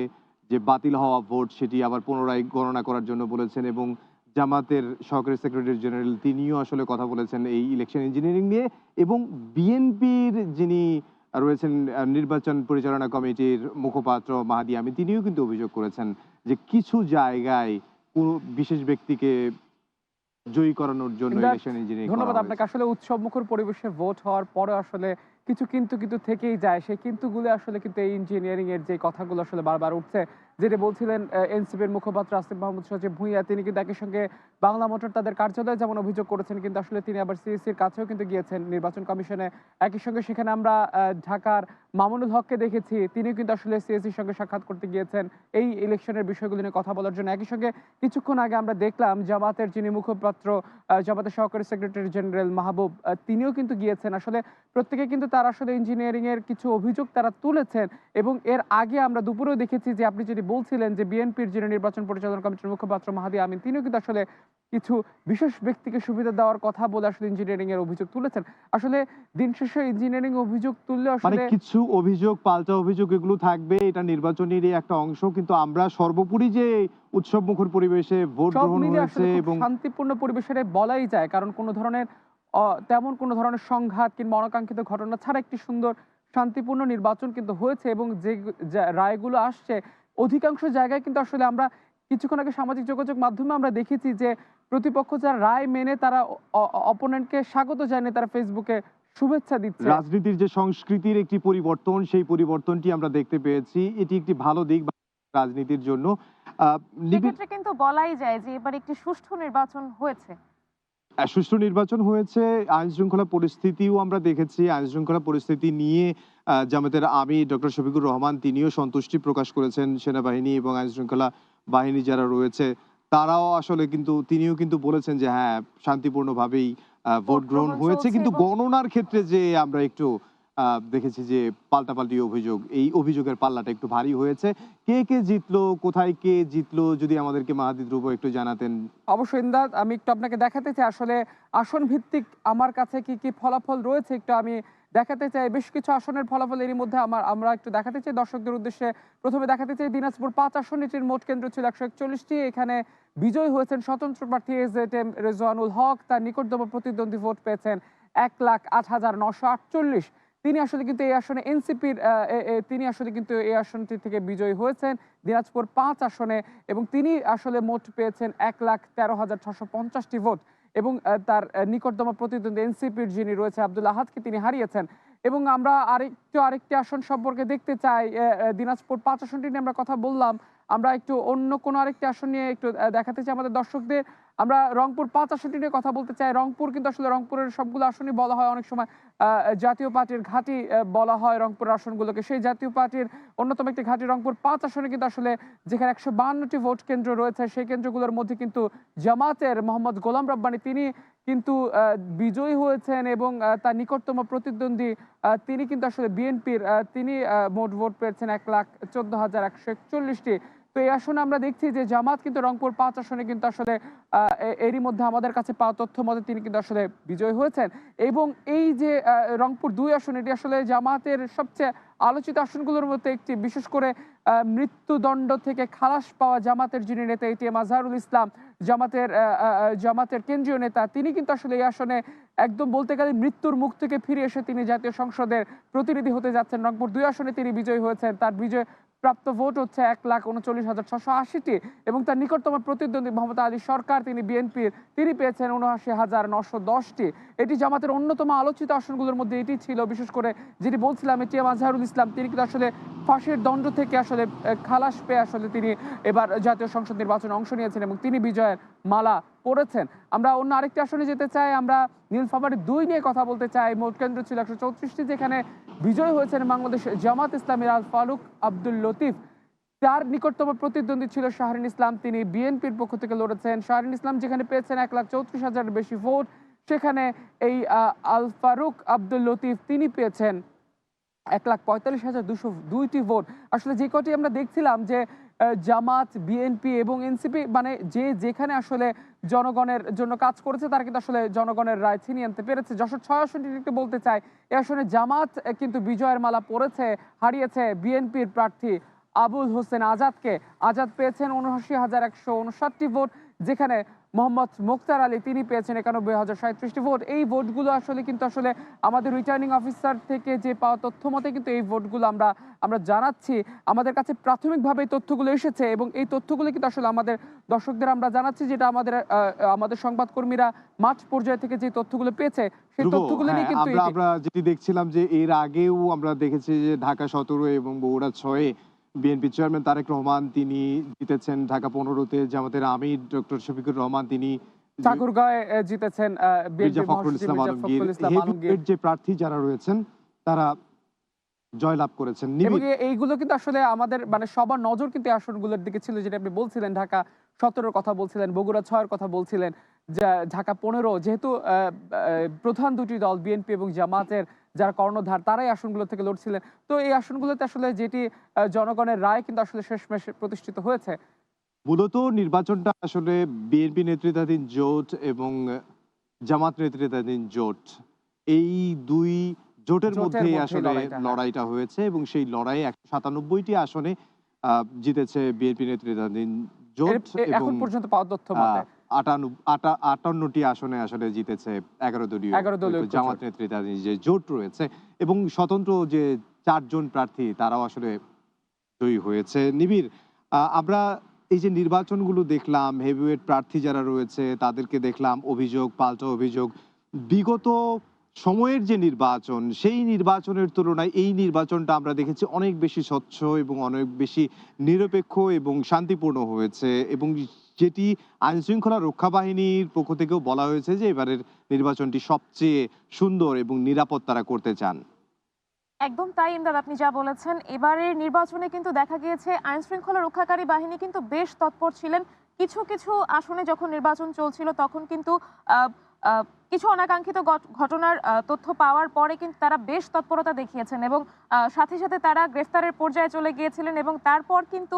যে বাতিল হওয়া ভোট সেটি আবার পুনরায় গণনা করার জন্য বলেছেন, এবং জামাতের সহকারী সেক্রেটারি জেনারেল তিনিও আসলে কথা বলেছেন এই ইলেকশন ইঞ্জিনিয়ারিং নিয়ে, এবং বিএনপির যিনি রয়েছেন নির্বাচন পরিচালনা কমিটির মুখপাত্র মাহাদি আমিন তিনিও কিন্তু অভিযোগ করেছেন যে কিছু জায়গায় কোনো বিশেষ ব্যক্তিকে জয়ী করানোর জন্য ইলেকশন ইঞ্জিনিয়ারিং ধন্যবাদ করা আপনাকে। হয়েছে। আসলে উৎসব মুখর পরিবেশে ভোট হওয়ার পরে আসলে কিছু কিন্তু থেকেই যায়, সেই কিন্তুগুলো আসলে কিন্তু এই ইঞ্জিনিয়ারিং এর যে কথাগুলো আসলে বারবার উঠছে, যেটা বলছিলেন এনসিপির মুখপাত্র আসিফ মাহমুদ সজীব ভুঁইয়া, তিনি কিন্তু একই সঙ্গে বাংলা মোটর তাদের কার্যালয়ে যেমন অভিযোগ করেছেন, কিন্তু আসলে তিনি আবার সিইসির কাছেও কিন্তু গিয়েছেন নির্বাচন কমিশনে। একই সঙ্গে সেখানে আমরা ঢাকার মামুনুল হককে দেখেছি, তিনিও কিন্তু আসলে সিইসির সঙ্গে সাক্ষাৎ করতে গিয়েছেন এই ইলেকশনের বিষয়গুলো নিয়ে কথা বলার জন্য। একই সঙ্গে কিছুক্ষণ আগে আমরা দেখলাম জামাতের যিনি মুখপাত্র, জামাতের সহকারী সেক্রেটারি জেনারেল মাহবুব, তিনিও কিন্তু গিয়েছেন। আসলে প্রত্যেকে কিন্তু তারা আসলে ইঞ্জিনিয়ারিং এর কিছু অভিযোগ তারা তুলেছেন, এবং এর আগে আমরা দুপুরেও দেখেছি যে আপনি যেটি বলছিলেন যে বিএনপির যিনি নির্বাচন পরিচালনা কমিটির মুখপাত্র মাহাদি আমিন তিনিও কিন্তু আসলে কিছু বিশেষ ব্যক্তিকে সুবিধা দেওয়ার কথা বলে আসলে ইঞ্জিনিয়ারিং এর অভিযোগ তুলেছেন। আসলে দিন শেষে ইঞ্জিনিয়ারিং অভিযোগ তুললে মানে আসলে কিছু অভিযোগ পাল্টা অভিযোগ এগুলো থাকবে, এটা নির্বাচনেরই একটা অংশ, কিন্তু আমরা সর্বোপরি যে উৎসব মুখর পরিবেশে ভোট সব গ্রহণ মিলিয়ে হয়েছে আসলে খুব এবং শান্তিপূর্ণ পরিবেশে বলাই যায়, কারণ কোনো ধরনের তেমন কোনো ধরনের সংঘাত কিংবা অনাকাঙ্ক্ষিত ঘটনা ছাড়া একটি সুন্দর শান্তিপূর্ণ নির্বাচন কিন্তু হয়েছে, এবং যে রায়গুলো আসছে অধিকাংশ জায়গায় কিন্তু আসলে আমরা কিছুক্ষণ আগে সামাজিক যোগাযোগ মাধ্যমে আমরা দেখেছি যে প্রতিপক্ষ যারা রায় মেনে তারা অপোনেন্টকে স্বাগত জানিয়ে তারা ফেসবুকে শুভেচ্ছা দিচ্ছে। রাজনীতির যে সংস্কৃতির একটি পরিবর্তন, সেই পরিবর্তনটি আমরা দেখতে পেয়েছি, এটি একটি ভালো দিক রাজনীতির জন্য। সেক্ষেত্রে কিন্তু বলাই যায় যে এবার একটি সুষ্ঠু নির্বাচন হয়েছে। সুষ্ঠু নির্বাচন হয়েছে, আইন শৃঙ্খলা পরিস্থিতিও আমরা দেখেছি। আইন শৃঙ্খলা পরিস্থিতি নিয়ে জামাতের আমির ডক্টর শফিকুর রহমান তিনিও সন্তুষ্টি প্রকাশ করেছেন। সেনাবাহিনী এবং আইন শৃঙ্খলা বাহিনী যারা রয়েছে তারাও আসলে কিন্তু তিনিও কিন্তু বলেছেন যে হ্যাঁ শান্তিপূর্ণভাবেই ভোট গ্রহণ হয়েছে, কিন্তু গণনার ক্ষেত্রে যে আমরা একটু দেখেছি যে পাল্টাপাল্টি অভিযোগ, এই অভিযোগের পাল্লাটা একটু ভারী হয়েছে। কে কে জিতলো, কোথায় কে জিতলো, যদি আমাদেরকে মাহাদি ধ্রুব একটু জানাতেন। অবশ্যই ইমদাদ, আমি একটু আপনাকে দেখাতে চাই আসলে আসন ভিত্তিক আমার কাছে কি কি ফলাফল রয়েছে একটু আমি দেখাতে চাই। বেশ কিছু আসনের ফলাফল এরই মধ্যে আমরা একটু দেখাতে চাই দর্শকদের উদ্দেশ্যে। প্রথমে দেখাতে চাই দিনাজপুর 5 আসন, এটির মোট কেন্দ্র ছিল 141টি। এখানে বিজয়ী হয়েছেন স্বতন্ত্র প্রার্থী এজেটেম রেজওয়ানুল হক, তার নিকটতম প্রতিদ্বন্দ্বী ভোট পেয়েছেন 1,08,948। তিনি আসলে কিন্তু এই আসনে এনসিপির তিনি আসলে কিন্তু এই আসনটি থেকে বিজয়ী হয়েছেন দিনাজপুর 5 আসনে, এবং তিনি আসলে মোট পেয়েছেন 1,13,650টি ভোট, এবং তার নিকটতম প্রতিদ্বন্দ্বী এনসিপির যিনি রয়েছে আব্দুল আহাদকে তিনি হারিয়েছেন। এবং আমরা আরেকটি আসন সম্পর্কে দেখতে চাই, দিনাজপুর 5 আসনটি নিয়ে আমরা কথা বললাম, আমরা একটু অন্য কোনো আরেকটি আসন নিয়ে একটু দেখাতে চাই আমাদের দর্শকদের। আমরা রংপুর 5 আসনটি নিয়ে কথা বলতে চাই। রংপুর কিন্তু আসলে রংপুরের সবগুলো আসনই বলা হয় অনেক সময় জাতীয় পার্টির ঘাঁটি বলা হয় রংপুর আসনগুলোকে, সেই জাতীয় পার্টির অন্যতম একটি ঘাঁটি রংপুর 5 আসনে কিন্তু আসলে যেখানে 152টি ভোট কেন্দ্র রয়েছে সেই কেন্দ্রগুলোর মধ্যে কিন্তু জামাতের মোহাম্মদ গোলাম রব্বানী তিনি কিন্তু বিজয়ী হয়েছেন, এবং তার নিকটতম প্রতিদ্বন্দ্বী তিনি কিন্তু আসলে বিএনপির তিনি মোট ভোট পেয়েছেন 1,14,141টি। তো এই আসনে আমরা দেখছি যে জামাত কিন্তু রংপুর 5 আসনে কিন্তু আসলে এরই মধ্যে আমাদের কাছে পাওয়া তথ্য মতে তিনি কিন্তু আসলে বিজয়ী হয়েছেন। এবং এই যে রংপুর 2 আসন, এটি আসলে জামাতের সবচেয়ে আলোচিত আসনগুলোর মধ্যে একটি, বিশেষ করে মৃত্যুদণ্ড থেকে খালাস পাওয়া জামাতের যিনি নেতা এটিএম আজহারুল ইসলাম, জামাতের কেন্দ্রীয় নেতা, তিনি কিন্তু আসলে এই আসনে একদম বলতে গেলে মৃত্যুর মুখ থেকে ফিরে এসে তিনি জাতীয় সংসদের প্রতিনিধি হতে যাচ্ছেন। রংপুর 2 আসনে তিনি বিজয়ী হয়েছেন, তার বিজয় প্রাপ্ত ভোট হচ্ছে 1,39,680, এবং তার নিকটতম প্রতিদ্বন্দ্বী মোহাম্মদ আলী সরকার তিনি বিএনপির তিনি পেয়েছেন 79,910টি। এটি জামাতের অন্যতম আলোচিত আসনগুলোর মধ্যে এটি ছিল, বিশেষ করে যেটি বলছিলাম এটিএম আজহারুল ইসলাম তিনি কিন্তু আসলে ফাঁসির দণ্ড থেকে আসলে খালাস পেয়ে আসলে তিনি এবার জাতীয় সংসদ নির্বাচনে অংশ নিয়েছেন এবং তিনি বিজয়ের মালা পড়েছেন। আমরা অন্য আরেকটি আসনে যেতে চাই, আমরা নীলফামারী 2 নিয়ে কথা বলতে চাই। মোট কেন্দ্র ছিল 134টি, যেখানে বিজয় হয়েছেন বাংলাদেশ জামাত ইসলামের আল ফারুক আব্দুল লতিফ। তার নিকটতম প্রতিদ্বন্দ্বী ছিল শাহরিন ইসলাম, তিনি বিএনপির পক্ষ থেকে লড়েছেন। শাহরিন ইসলাম যেখানে পেয়েছেন 1,34,000 বেশি ভোট, সেখানে এই আল ফারুক আব্দুল লতিফ তিনি পেয়েছেন 1,45,202টি ভোট। আসলে যে কটি আমরা দেখছিলাম যে জামাত, বিএনপি এবং এনসিপি, মানে যে যেখানে আসলে জনগণের জন্য কাজ করেছে তারা কিন্তু আসলে জনগণের রায় ছিনিয়ে আনতে পেরেছে। যশোর 6 আসনটি একটু বলতে চাই, এ আসনে জামাত কিন্তু বিজয়ের মালা পড়েছে, হারিয়েছে বিএনপির প্রার্থী আবুল হোসেন আজাদকে। আজাদ পেয়েছেন ৭৯,১৫৯টি ভোট, যেখানে মোহাম্মদ মুক্তার আলী তিনি পেয়েছেন ৯১,০৩৭টি ভোট। এই ভোটগুলো আসলে কিন্তু আসলে আমাদের রিটার্নিং অফিসার থেকে যে পাওয়া তথ্য মতে কিন্তু এই ভোটগুলো আমরা জানাচ্ছি, আমাদের কাছে প্রাথমিকভাবে এই তথ্যগুলো এসেছে এবং এই তথ্যগুলো কিন্তু আসলে আমাদের দর্শকদের আমরা জানাচ্ছি, যেটা আমাদের সংবাদকর্মীরা মাঠ পর্যায় থেকে যে তথ্যগুলো পেয়েছে সেই তথ্যগুলো নিয়ে কিন্তু আমরা যেটি দেখছিলাম যে এর আগেও আমরা দেখেছি যে ঢাকা 17 এবং বগুড়া 6 বিএনপি চেয়ারম্যান তারেক রহমান তিনি জিতেছেন, ঢাকা 15-তে জামাতের আমির ডক্টর শফিকুর রহমান তিনি ঠাকুরগাঁয়ে জিতেছেন, মির্জা ফখরুল ইসলাম আলমগীর, হেভিওয়েট যে প্রার্থী যারা রয়েছেন তারা জয়লাভ করেছেন। এবং এইগুলো কিন্তু আসলে আমাদের মানে সবার নজর কিন্তু আসনগুলোর দিকে ছিল, যেটা আপনি বলছিলেন ঢাকা 17 কথা বলছিলেন, বগুড়া 6 কথা বলছিলেন, ঢাকা 15 যেহেতু প্রধান দুটি দল বিএনপি এবং জামাতের যারা কর্ণধার তারাই আসনগুলো থেকে লড়ছিলেন। তো এই আসনগুলোতে আসলে যেটি জনগণের রায় কিন্তু আসলে শেষমেশ প্রতিষ্ঠিত হয়েছে। মূলত নির্বাচনটা আসলে বিএনপি নেতৃত্বাধীন জোট এবং জামাত নেতৃত্বাধীন জোট, এই দুই জোটের মধ্যে আসলে লড়াইটা হয়েছে এবং সেই লড়াইয়ে 197টি আসনে জিতেছে বিএনপি নেতৃত্বাধীন জোট এবং এখন পর্যন্ত পাওয়া তথ্য মতে 58টি আসনে আসলে জিতেছে 11 দলীয় জামাত নেতৃত্বাধীন যে জোট রয়েছে এবং স্বতন্ত্র যে 4 জন প্রার্থী তারাও আসলে জয়ী হয়েছে। নিবিড়, আমরা এই যে নির্বাচনগুলো দেখলাম, হেভিওয়েট প্রার্থী যারা রয়েছে তাদেরকে দেখলাম, অভিযোগ পাল্টা অভিযোগ, বিগত সময়ের যে নির্বাচন সেই নির্বাচনের তুলনায় এই নির্বাচনটা আমরা দেখেছি অনেক বেশি স্বচ্ছ এবং অনেক বেশি নিরপেক্ষ এবং শান্তিপূর্ণ হয়েছে এবং যেটি আইন শৃঙ্খলা রক্ষা বাহিনীর পক্ষ থেকেও বলা হয়েছে যে এবারের নির্বাচনটি সবচেয়ে সুন্দর এবং নিরাপদ তারা করতে চান। একদম তাই ইমদাদ, আপনি যা বলেছেন। এবারের নির্বাচনে কিন্তু দেখা গিয়েছে আইন শৃঙ্খলা রক্ষাকারী বাহিনী কিন্তু বেশ তৎপর ছিলেন। কিছু কিছু আসনে যখন নির্বাচন চলছিল তখন কিন্তু কিছু অনাকাঙ্ক্ষিত ঘটনার তথ্য পাওয়ার পরে কিন্তু তারা বেশ তৎপরতা দেখিয়েছেন এবং সাথে সাথে তারা গ্রেফতারের পর্যায়ে চলে গিয়েছিলেন এবং তারপর কিন্তু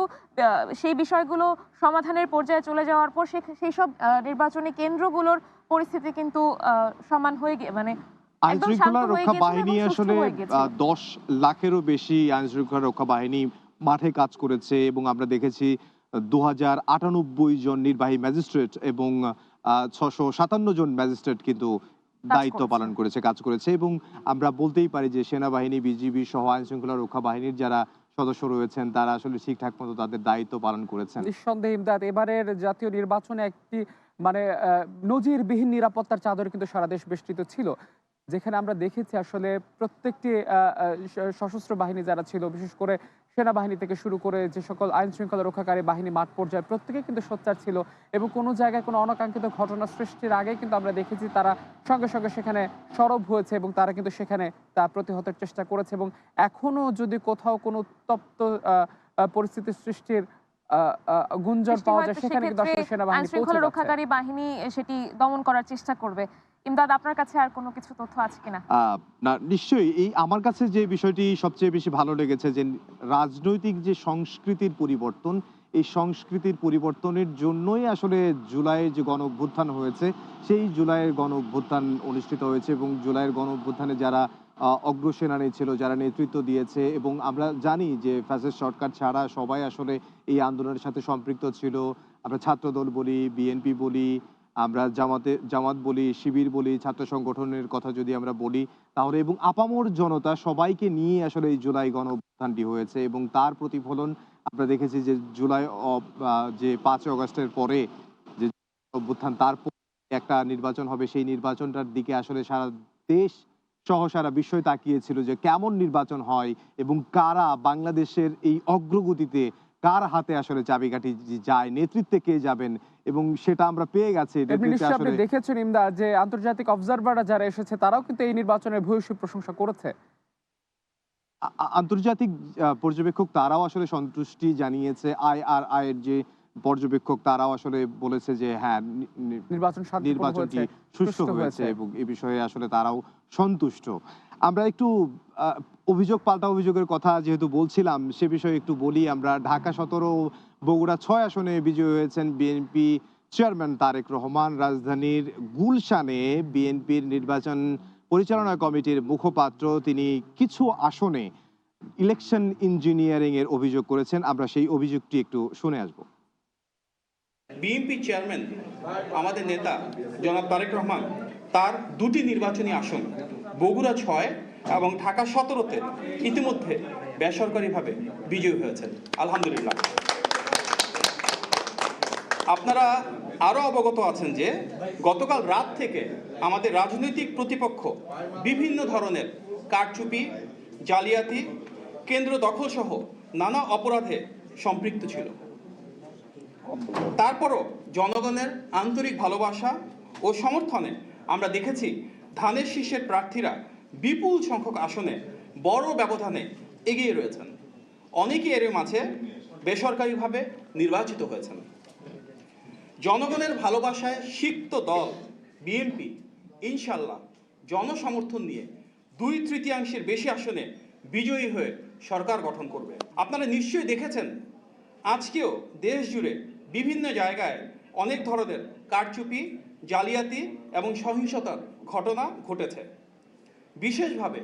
সেই বিষয়গুলো সমাধানের পর্যায়ে চলে যাওয়ার পর সেই সব নির্বাচনী কেন্দ্রগুলোর পরিস্থিতি কিন্তু সমান হয়ে গিয়ে মানে আইন শৃঙ্খলা রক্ষা বাহিনী আসলে 10 লাখেরও বেশি আইন শৃঙ্খলা রক্ষা বাহিনী মাঠে কাজ করেছে এবং আমরা দেখেছি 2098 জন নির্বাহী ম্যাজিস্ট্রেট এবং 657 জন ম্যাজিস্ট্রেট কিন্তু দায়িত্ব পালন করেছে, কাজ করেছে এবং আমরা বলতেই পারি যে সেনাবাহিনী, বিজিবি সহ আইন শৃঙ্খলা রক্ষা বাহিনীর যারা সদস্য রয়েছেন তারা আসলে ঠিকঠাক মতো তাদের দায়িত্ব পালন করেছেন। নিঃসন্দেহে ইমদাদ, এবারের জাতীয় নির্বাচনে একটি মানে নজিরবিহীন নিরাপত্তার চাদর কিন্তু সারা দেশ বেষ্টিত ছিল, যেখানে আমরা দেখেছি আসলে প্রত্যেকটি সশস্ত্র বাহিনী যারা ছিল, বিশেষ করে সেনাবাহিনী থেকে শুরু করে যে সকল আইন শৃঙ্খলা রক্ষাকারী বাহিনী মাঠ পর্যায়ে প্রত্যেকে কিন্তু সোচ্চার ছিল এবং কোনো জায়গায় কোনো অনাকাঙ্ক্ষিত ঘটনা সৃষ্টির আগে কিন্তু আমরা দেখেছি তারা সঙ্গে সঙ্গে সেখানে সরব হয়েছে এবং তারা কিন্তু সেখানে তা প্রতিহতের চেষ্টা করেছে এবং এখনো যদি কোথাও কোনো উত্তপ্ত পরিস্থিতি সৃষ্টির গুঞ্জন পাওয়া যায় সেখানে কিন্তু আসলে সেনাবাহিনী আইনশৃঙ্খলা রক্ষাকারী বাহিনী সেটি দমন করার চেষ্টা করবে। ইমদাদ, আপনার কাছে আর কোনো কিছু তথ্য আছে কিনা? না, নিশ্চয়ই। এই আমার কাছে যে বিষয়টি সবচেয়ে বেশি ভালো লেগেছে যে রাজনৈতিক যে সংস্কৃতির পরিবর্তন, এই সংস্কৃতির পরিবর্তনের জন্যই আসলে জুলাইয়ের যে গণ অভ্যুত্থান হয়েছে সেই জুলাইয়ের গণ অভ্যুত্থান অনুষ্ঠিত হয়েছে এবং জুলাইয়ের গণ অভ্যুত্থানে যারা অগ্রসেনানী ছিল, যারা নেতৃত্ব দিয়েছে এবং আমরা জানি যে ফ্যাসিস্ট সরকার ছাড়া সবাই আসলে এই আন্দোলনের সাথে সম্পৃক্ত ছিল। আমরা ছাত্রদল বলি, বিএনপি বলি, আমরা জামাত বলি, শিবির বলি, ছাত্র সংগঠনের কথা যদি আমরা বলি তাহলে এবং আপামর জনতা সবাইকে নিয়ে আসলে এই জুলাই গণ অভ্যুত্থানটি হয়েছে এবং তার প্রতিফলন আমরা দেখেছি যে জুলাই যে 5 আগস্টের পরে যে অভ্যুত্থান তারপর একটা নির্বাচন হবে, সেই নির্বাচনটার দিকে আসলে সারা দেশ সহ সারা বিশ্বই তাকিয়েছিল যে কেমন নির্বাচন হয় এবং কারা বাংলাদেশের এই অগ্রগতিতে কার হাতে আসলে চাবিকাঠি যায়, নেতৃত্বে কে যাবেন, এবং সেটা আমরা পেয়ে গেছি। এমনি নিশ্চয়ই আপনি দেখেছেন ইমদাদ যে আন্তর্জাতিক অবজারভাররা যারা এসেছে তারাও কিন্তু এই নির্বাচনের ভূয়সী প্রশংসা করেছে। আন্তর্জাতিক পর্যবেক্ষক তারাও আসলে সন্তুষ্টি জানিয়েছে। IRI এর যে পর্যবেক্ষক তারাও আসলে বলেছে যে হ্যাঁ, নির্বাচনটি সুষ্ঠু হয়েছে এবং এ বিষয়ে আসলে তারাও সন্তুষ্ট। আমরা একটু অভিযোগ পাল্টা অভিযোগের কথা যেহেতু বলছিলাম, সে বিষয়ে একটু বলি। আমরা ঢাকা 17, বগুড়া 6 আসনে বিজয়ী হয়েছেন বিএনপি চেয়ারম্যান তারেক রহমান। রাজধানীর গুলশানে বিএনপির নির্বাচন পরিচালনা কমিটির মুখপাত্র তিনি কিছু আসনে ইলেকশন ইঞ্জিনিয়ারিং এর অভিযোগ করেছেন। আমরা সেই অভিযোগটি একটু শুনে আসব। বিএনপি চেয়ারম্যান আমাদের নেতা জনাব তারেক রহমান তার দুটি নির্বাচনী আসন বগুড়া 6 এবং ঢাকা 17-তে ইতিমধ্যে বেসরকারিভাবে বিজয়ী হয়েছেন, আলহামদুলিল্লাহ। আপনারা আরও অবগত আছেন যে গতকাল রাত থেকে আমাদের রাজনৈতিক প্রতিপক্ষ বিভিন্ন ধরনের কারচুপি, জালিয়াতি, কেন্দ্র দখলসহ নানা অপরাধে সম্পৃক্ত ছিল। তারপরও জনগণের আন্তরিক ভালোবাসা ও সমর্থনে আমরা দেখেছি ধানের শীষের প্রার্থীরা বিপুল সংখ্যক আসনে বড় ব্যবধানে এগিয়ে রয়েছেন। অনেকে এর মাঝে বেসরকারিভাবে নির্বাচিত হয়েছেন। জনগণের ভালোবাসায় সিক্ত দল বিএনপি ইনশাল্লাহ জনসমর্থন নিয়ে 2/3 বেশি আসনে বিজয়ী হয়ে সরকার গঠন করবে। আপনারা নিশ্চয়ই দেখেছেন আজকেও দেশ জুড়ে বিভিন্ন জায়গায় অনেক ধরনের কারচুপি, জালিয়াতি এবং সহিংসতার ঘটনা ঘটেছে। বিশেষভাবে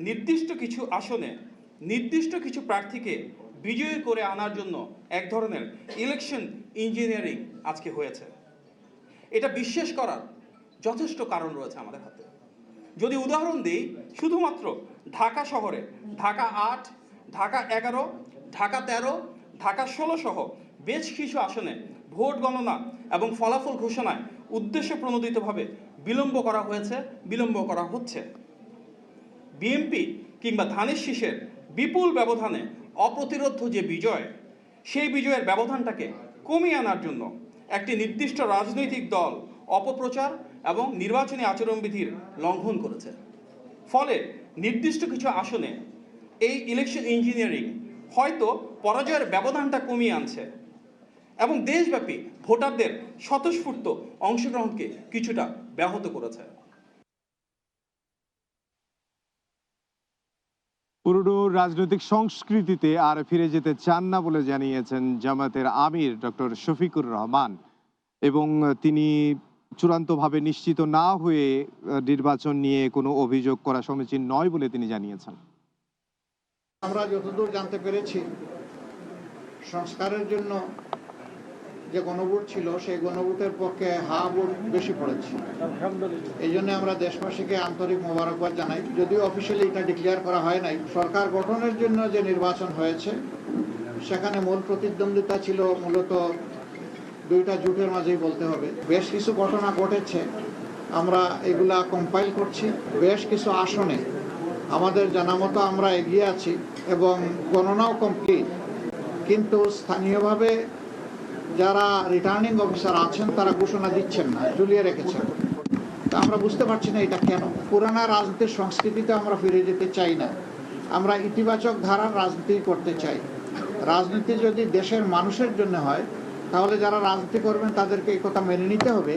নির্দিষ্ট কিছু আসনে নির্দিষ্ট কিছু প্রার্থীকে বিজয়ী করে আনার জন্য এক ধরনের ইলেকশন ইঞ্জিনিয়ারিং আজকে হয়েছে। এটা বিশ্বাস করার যথেষ্ট কারণ রয়েছে আমাদের হাতে। যদি উদাহরণ দিই, শুধুমাত্র ঢাকা শহরে ঢাকা 8, ঢাকা 11, ঢাকা 13, ঢাকা 16 সহ বেশ কিছু আসনে ভোট গণনা এবং ফলাফল ঘোষণায় উদ্দেশ্য প্রণোদিতভাবে বিলম্ব করা হয়েছে, বিলম্ব করা হচ্ছে। বিএনপি কিংবা ধানের শীষের বিপুল ব্যবধানে অপ্রতিরোধ্য যে বিজয়, সেই বিজয়ের ব্যবধানটাকে কমিয়ে আনার জন্য একটি নির্দিষ্ট রাজনৈতিক দল অপপ্রচার এবং নির্বাচনী আচরণবিধির লঙ্ঘন করেছে। ফলে নির্দিষ্ট কিছু আসনে এই ইলেকশন ইঞ্জিনিয়ারিং হয়তো পরাজয়ের ব্যবধানটা কমিয়ে আনছে এবং দেশব্যাপী ভোটারদের স্বতঃস্ফূর্ত অংশগ্রহণকে কিছুটা ব্যাহত করেছে। পুরনো রাজনৈতিক সংস্কৃতিতে আর ফিরে যেতে চান না বলে জানিয়েছেন জামায়াতের আমির ডক্টর শফিকুর রহমান, এবং তিনি চূড়ান্তভাবে নিশ্চিত না হয়ে নির্বাচন নিয়ে কোনো অভিযোগ করা সমীচীন নয় বলে তিনি জানিয়েছেন। আমরা যতদূর জানতে পেরেছি, সংস্কারের জন্য যে গণভোট ছিল সেই গণভোটের পক্ষে হা ভোট বেশি পড়েছে। এই জন্য আমরা দেশবাসীকে আন্তরিক মোবারকবাদ জানাই। যদিও অফিসিয়ালি এটা ডিক্লেয়ার করা হয় নাই, সরকার গঠনের জন্য যে নির্বাচন হয়েছে সেখানে মূল প্রতিদ্বন্দ্বিতা ছিল মূলত দুইটা জোটের মাঝেই বলতে হবে। বেশ কিছু ঘটনা ঘটেছে, আমরা এগুলা কম্পাইল করছি। বেশ কিছু আসনে আমাদের জানা মতো আমরা এগিয়ে আছি এবং গণনাও কমপ্লিট, কিন্তু স্থানীয়ভাবে যারা রিটার্নিং অফিসার আছেন তারা ঘোষণা দিচ্ছেন না, ঝুলিয়ে রেখেছেন। তা আমরা বুঝতে পারছি না এটা কেন। পুরানা রাজনীতির সংস্কৃতিতে আমরা ফিরে যেতে চাই না, আমরা ইতিবাচক ধারার রাজনীতি করতে চাই। রাজনীতি যদি দেশের মানুষের জন্য হয় তাহলে যারা রাজনীতি করবেন তাদেরকে এই কথা মেনে নিতে হবে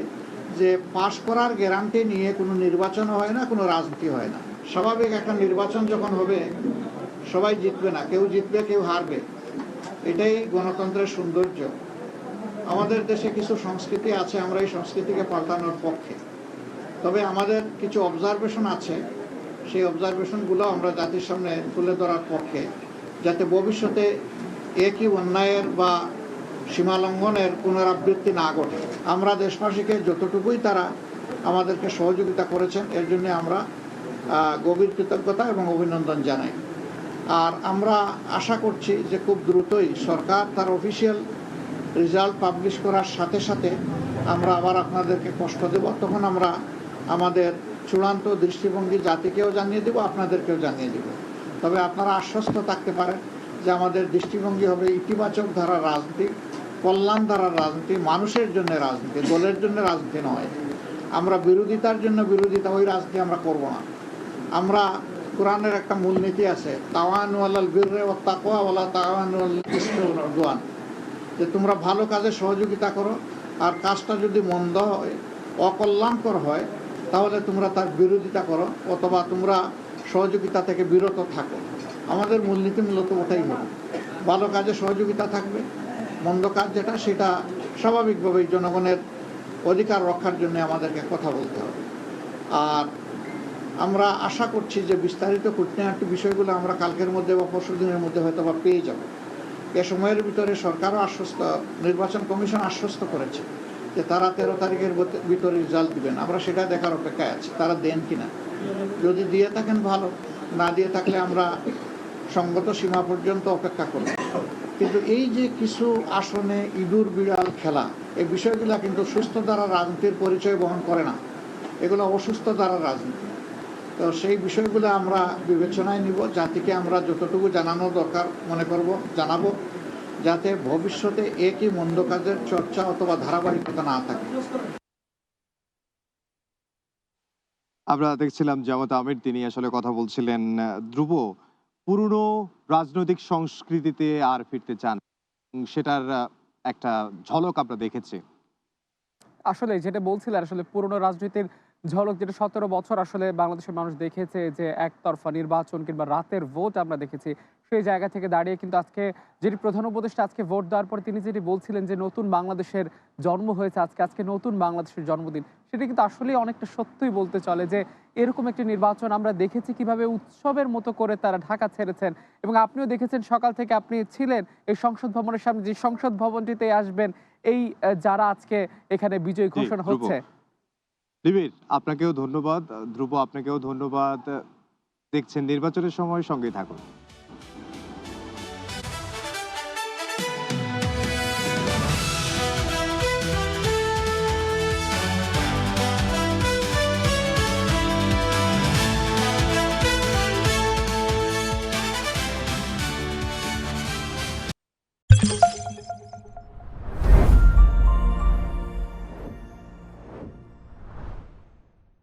যে পাশ করার গ্যারান্টি নিয়ে কোনো নির্বাচন হয় না, কোনো রাজনীতি হয় না। স্বাভাবিক একটা নির্বাচন যখন হবে সবাই জিতবে না, কেউ জিতবে কেউ হারবে, এটাই গণতন্ত্রের সৌন্দর্য। আমাদের দেশে কিছু সংস্কৃতি আছে, আমরা এই সংস্কৃতিকে পাল্টানোর পক্ষে। তবে আমাদের কিছু অবজারভেশন আছে, সেই অবজারভেশনগুলো আমরা জাতির সামনে তুলে ধরার পক্ষে, যাতে ভবিষ্যতে একই অন্যায়ের বা সীমালঙ্ঘনের পুনরাবৃত্তি না ঘটে। আমরা দেশবাসীকে যতটুকুই তারা আমাদেরকে সহযোগিতা করেছেন এর জন্য আমরা গভীর কৃতজ্ঞতা এবং অভিনন্দন জানাই। আর আমরা আশা করছি যে খুব দ্রুতই সরকার তার অফিসিয়াল রেজাল্ট পাবলিশ করার সাথে সাথে আমরা আবার আপনাদেরকে কষ্ট দেব। তখন আমরা আমাদের চূড়ান্ত দৃষ্টিভঙ্গি জাতিকেও জানিয়ে দেব, আপনাদেরকেও জানিয়ে দেব। তবে আপনারা আশ্বস্ত থাকতে পারেন যে যে আমাদের দৃষ্টিভঙ্গি হবে ইতিবাচক ধারার রাজনীতি, কল্যাণ ধারার রাজনীতি, মানুষের জন্য রাজনীতি, দলের জন্য রাজনীতি নয়। আমরা বিরোধিতার জন্য বিরোধিতা, ওই রাজনীতি আমরা করব না। আমরা কোরআনের একটা মূলনীতি আছে, তাওয়ানু আলাল বিররি ওয়াত তাকওয়া ওয়ালা তাওয়ানু আলাল ইসমি ওয়াল উদওয়ান, যে তোমরা ভালো কাজে সহযোগিতা করো, আর কাজটা যদি মন্দ হয়, অকল্যাণকর হয়, তাহলে তোমরা তার বিরোধিতা করো অথবা তোমরা সহযোগিতা থেকে বিরত থাকো। আমাদের মূলনীতি মূলত ওটাই হবে, ভালো কাজে সহযোগিতা থাকবে, মন্দ কাজ যেটা সেটা স্বাভাবিকভাবেই জনগণের অধিকার রক্ষার জন্য আমাদেরকে কথা বলতে হবে। আর আমরা আশা করছি যে বিস্তারিত খুঁটিনাটি বিষয়গুলো আমরা কালকের মধ্যে বা পরশু দিনের মধ্যে হয়তো বা পেয়ে যাব। এ সময়ের ভিতরে সরকারও আশ্বস্ত, নির্বাচন কমিশন আশ্বস্ত করেছে যে তারা 13 তারিখের ভিতরে রেজাল্ট দিবেন। আমরা সেটা দেখার অপেক্ষায় আছি, তারা দেন কিনা। যদি দিয়ে থাকেন ভালো, না দিয়ে থাকলে আমরা সঙ্গত সীমা পর্যন্ত অপেক্ষা করব। কিন্তু এই যে কিছু আসনে ইঁদুর বিড়াল খেলা, এই বিষয়গুলো কিন্তু সুস্থ ধারার রাজনীতির পরিচয় বহন করে না, এগুলো অসুস্থ ধারার রাজনীতি। তো সেই বিষয়গুলো আমরা বিবেচনায় নিব, জাতিকে আমরা যতটুকু জানানো দরকার মনে করব জানাবো, যাতে ভবিষ্যতে একই মন্দ কাজের চর্চা অথবা ধারাবাহিকতা না থাকে। আমরা দেখছিলাম জামাত আমির, তিনি আসলে কথা বলছিলেন। ধ্রুব, পুরনো রাজনৈতিক সংস্কৃতিতে আর ফিরতে চান, সেটার একটা ঝলক আমরা দেখেছি। আসলে যেটা বলছিলেন, আসলে পুরনো রাজনীতির ঝলক, যেটা 17 বছর আসলে বাংলাদেশের মানুষ দেখেছে, যে একতরফা নির্বাচন কিংবা রাতের ভোট আমরা দেখেছি, সেই জায়গা থেকে দাঁড়িয়ে কিন্তু আজকে যেটি প্রধান উপদেষ্টা আজকে ভোট দেওয়ার পর তিনি যেটি বলছিলেন যে নতুন বাংলাদেশের জন্ম হয়েছে আজকে, আজকে নতুন বাংলাদেশের জন্মদিন, সেটা কিন্তু আসলে অনেকটা সত্যই বলতে চলে যে এরকম একটি নির্বাচন আমরা দেখেছি কিভাবে উৎসবের মতো করে তারা ঢাকা ছেড়েছেন। এবং আপনিও দেখেছেন, সকাল থেকে আপনি ছিলেন এই সংসদ ভবনের সামনে, যে সংসদ ভবনটিতে আসবেন এই যারা আজকে এখানে বিজয় ঘোষণা হচ্ছে। নিবিড়, আপনাকেও ধন্যবাদ। ধ্রুব, আপনাকেও ধন্যবাদ। দেখছেন নির্বাচনের সময়, সঙ্গে থাকুন।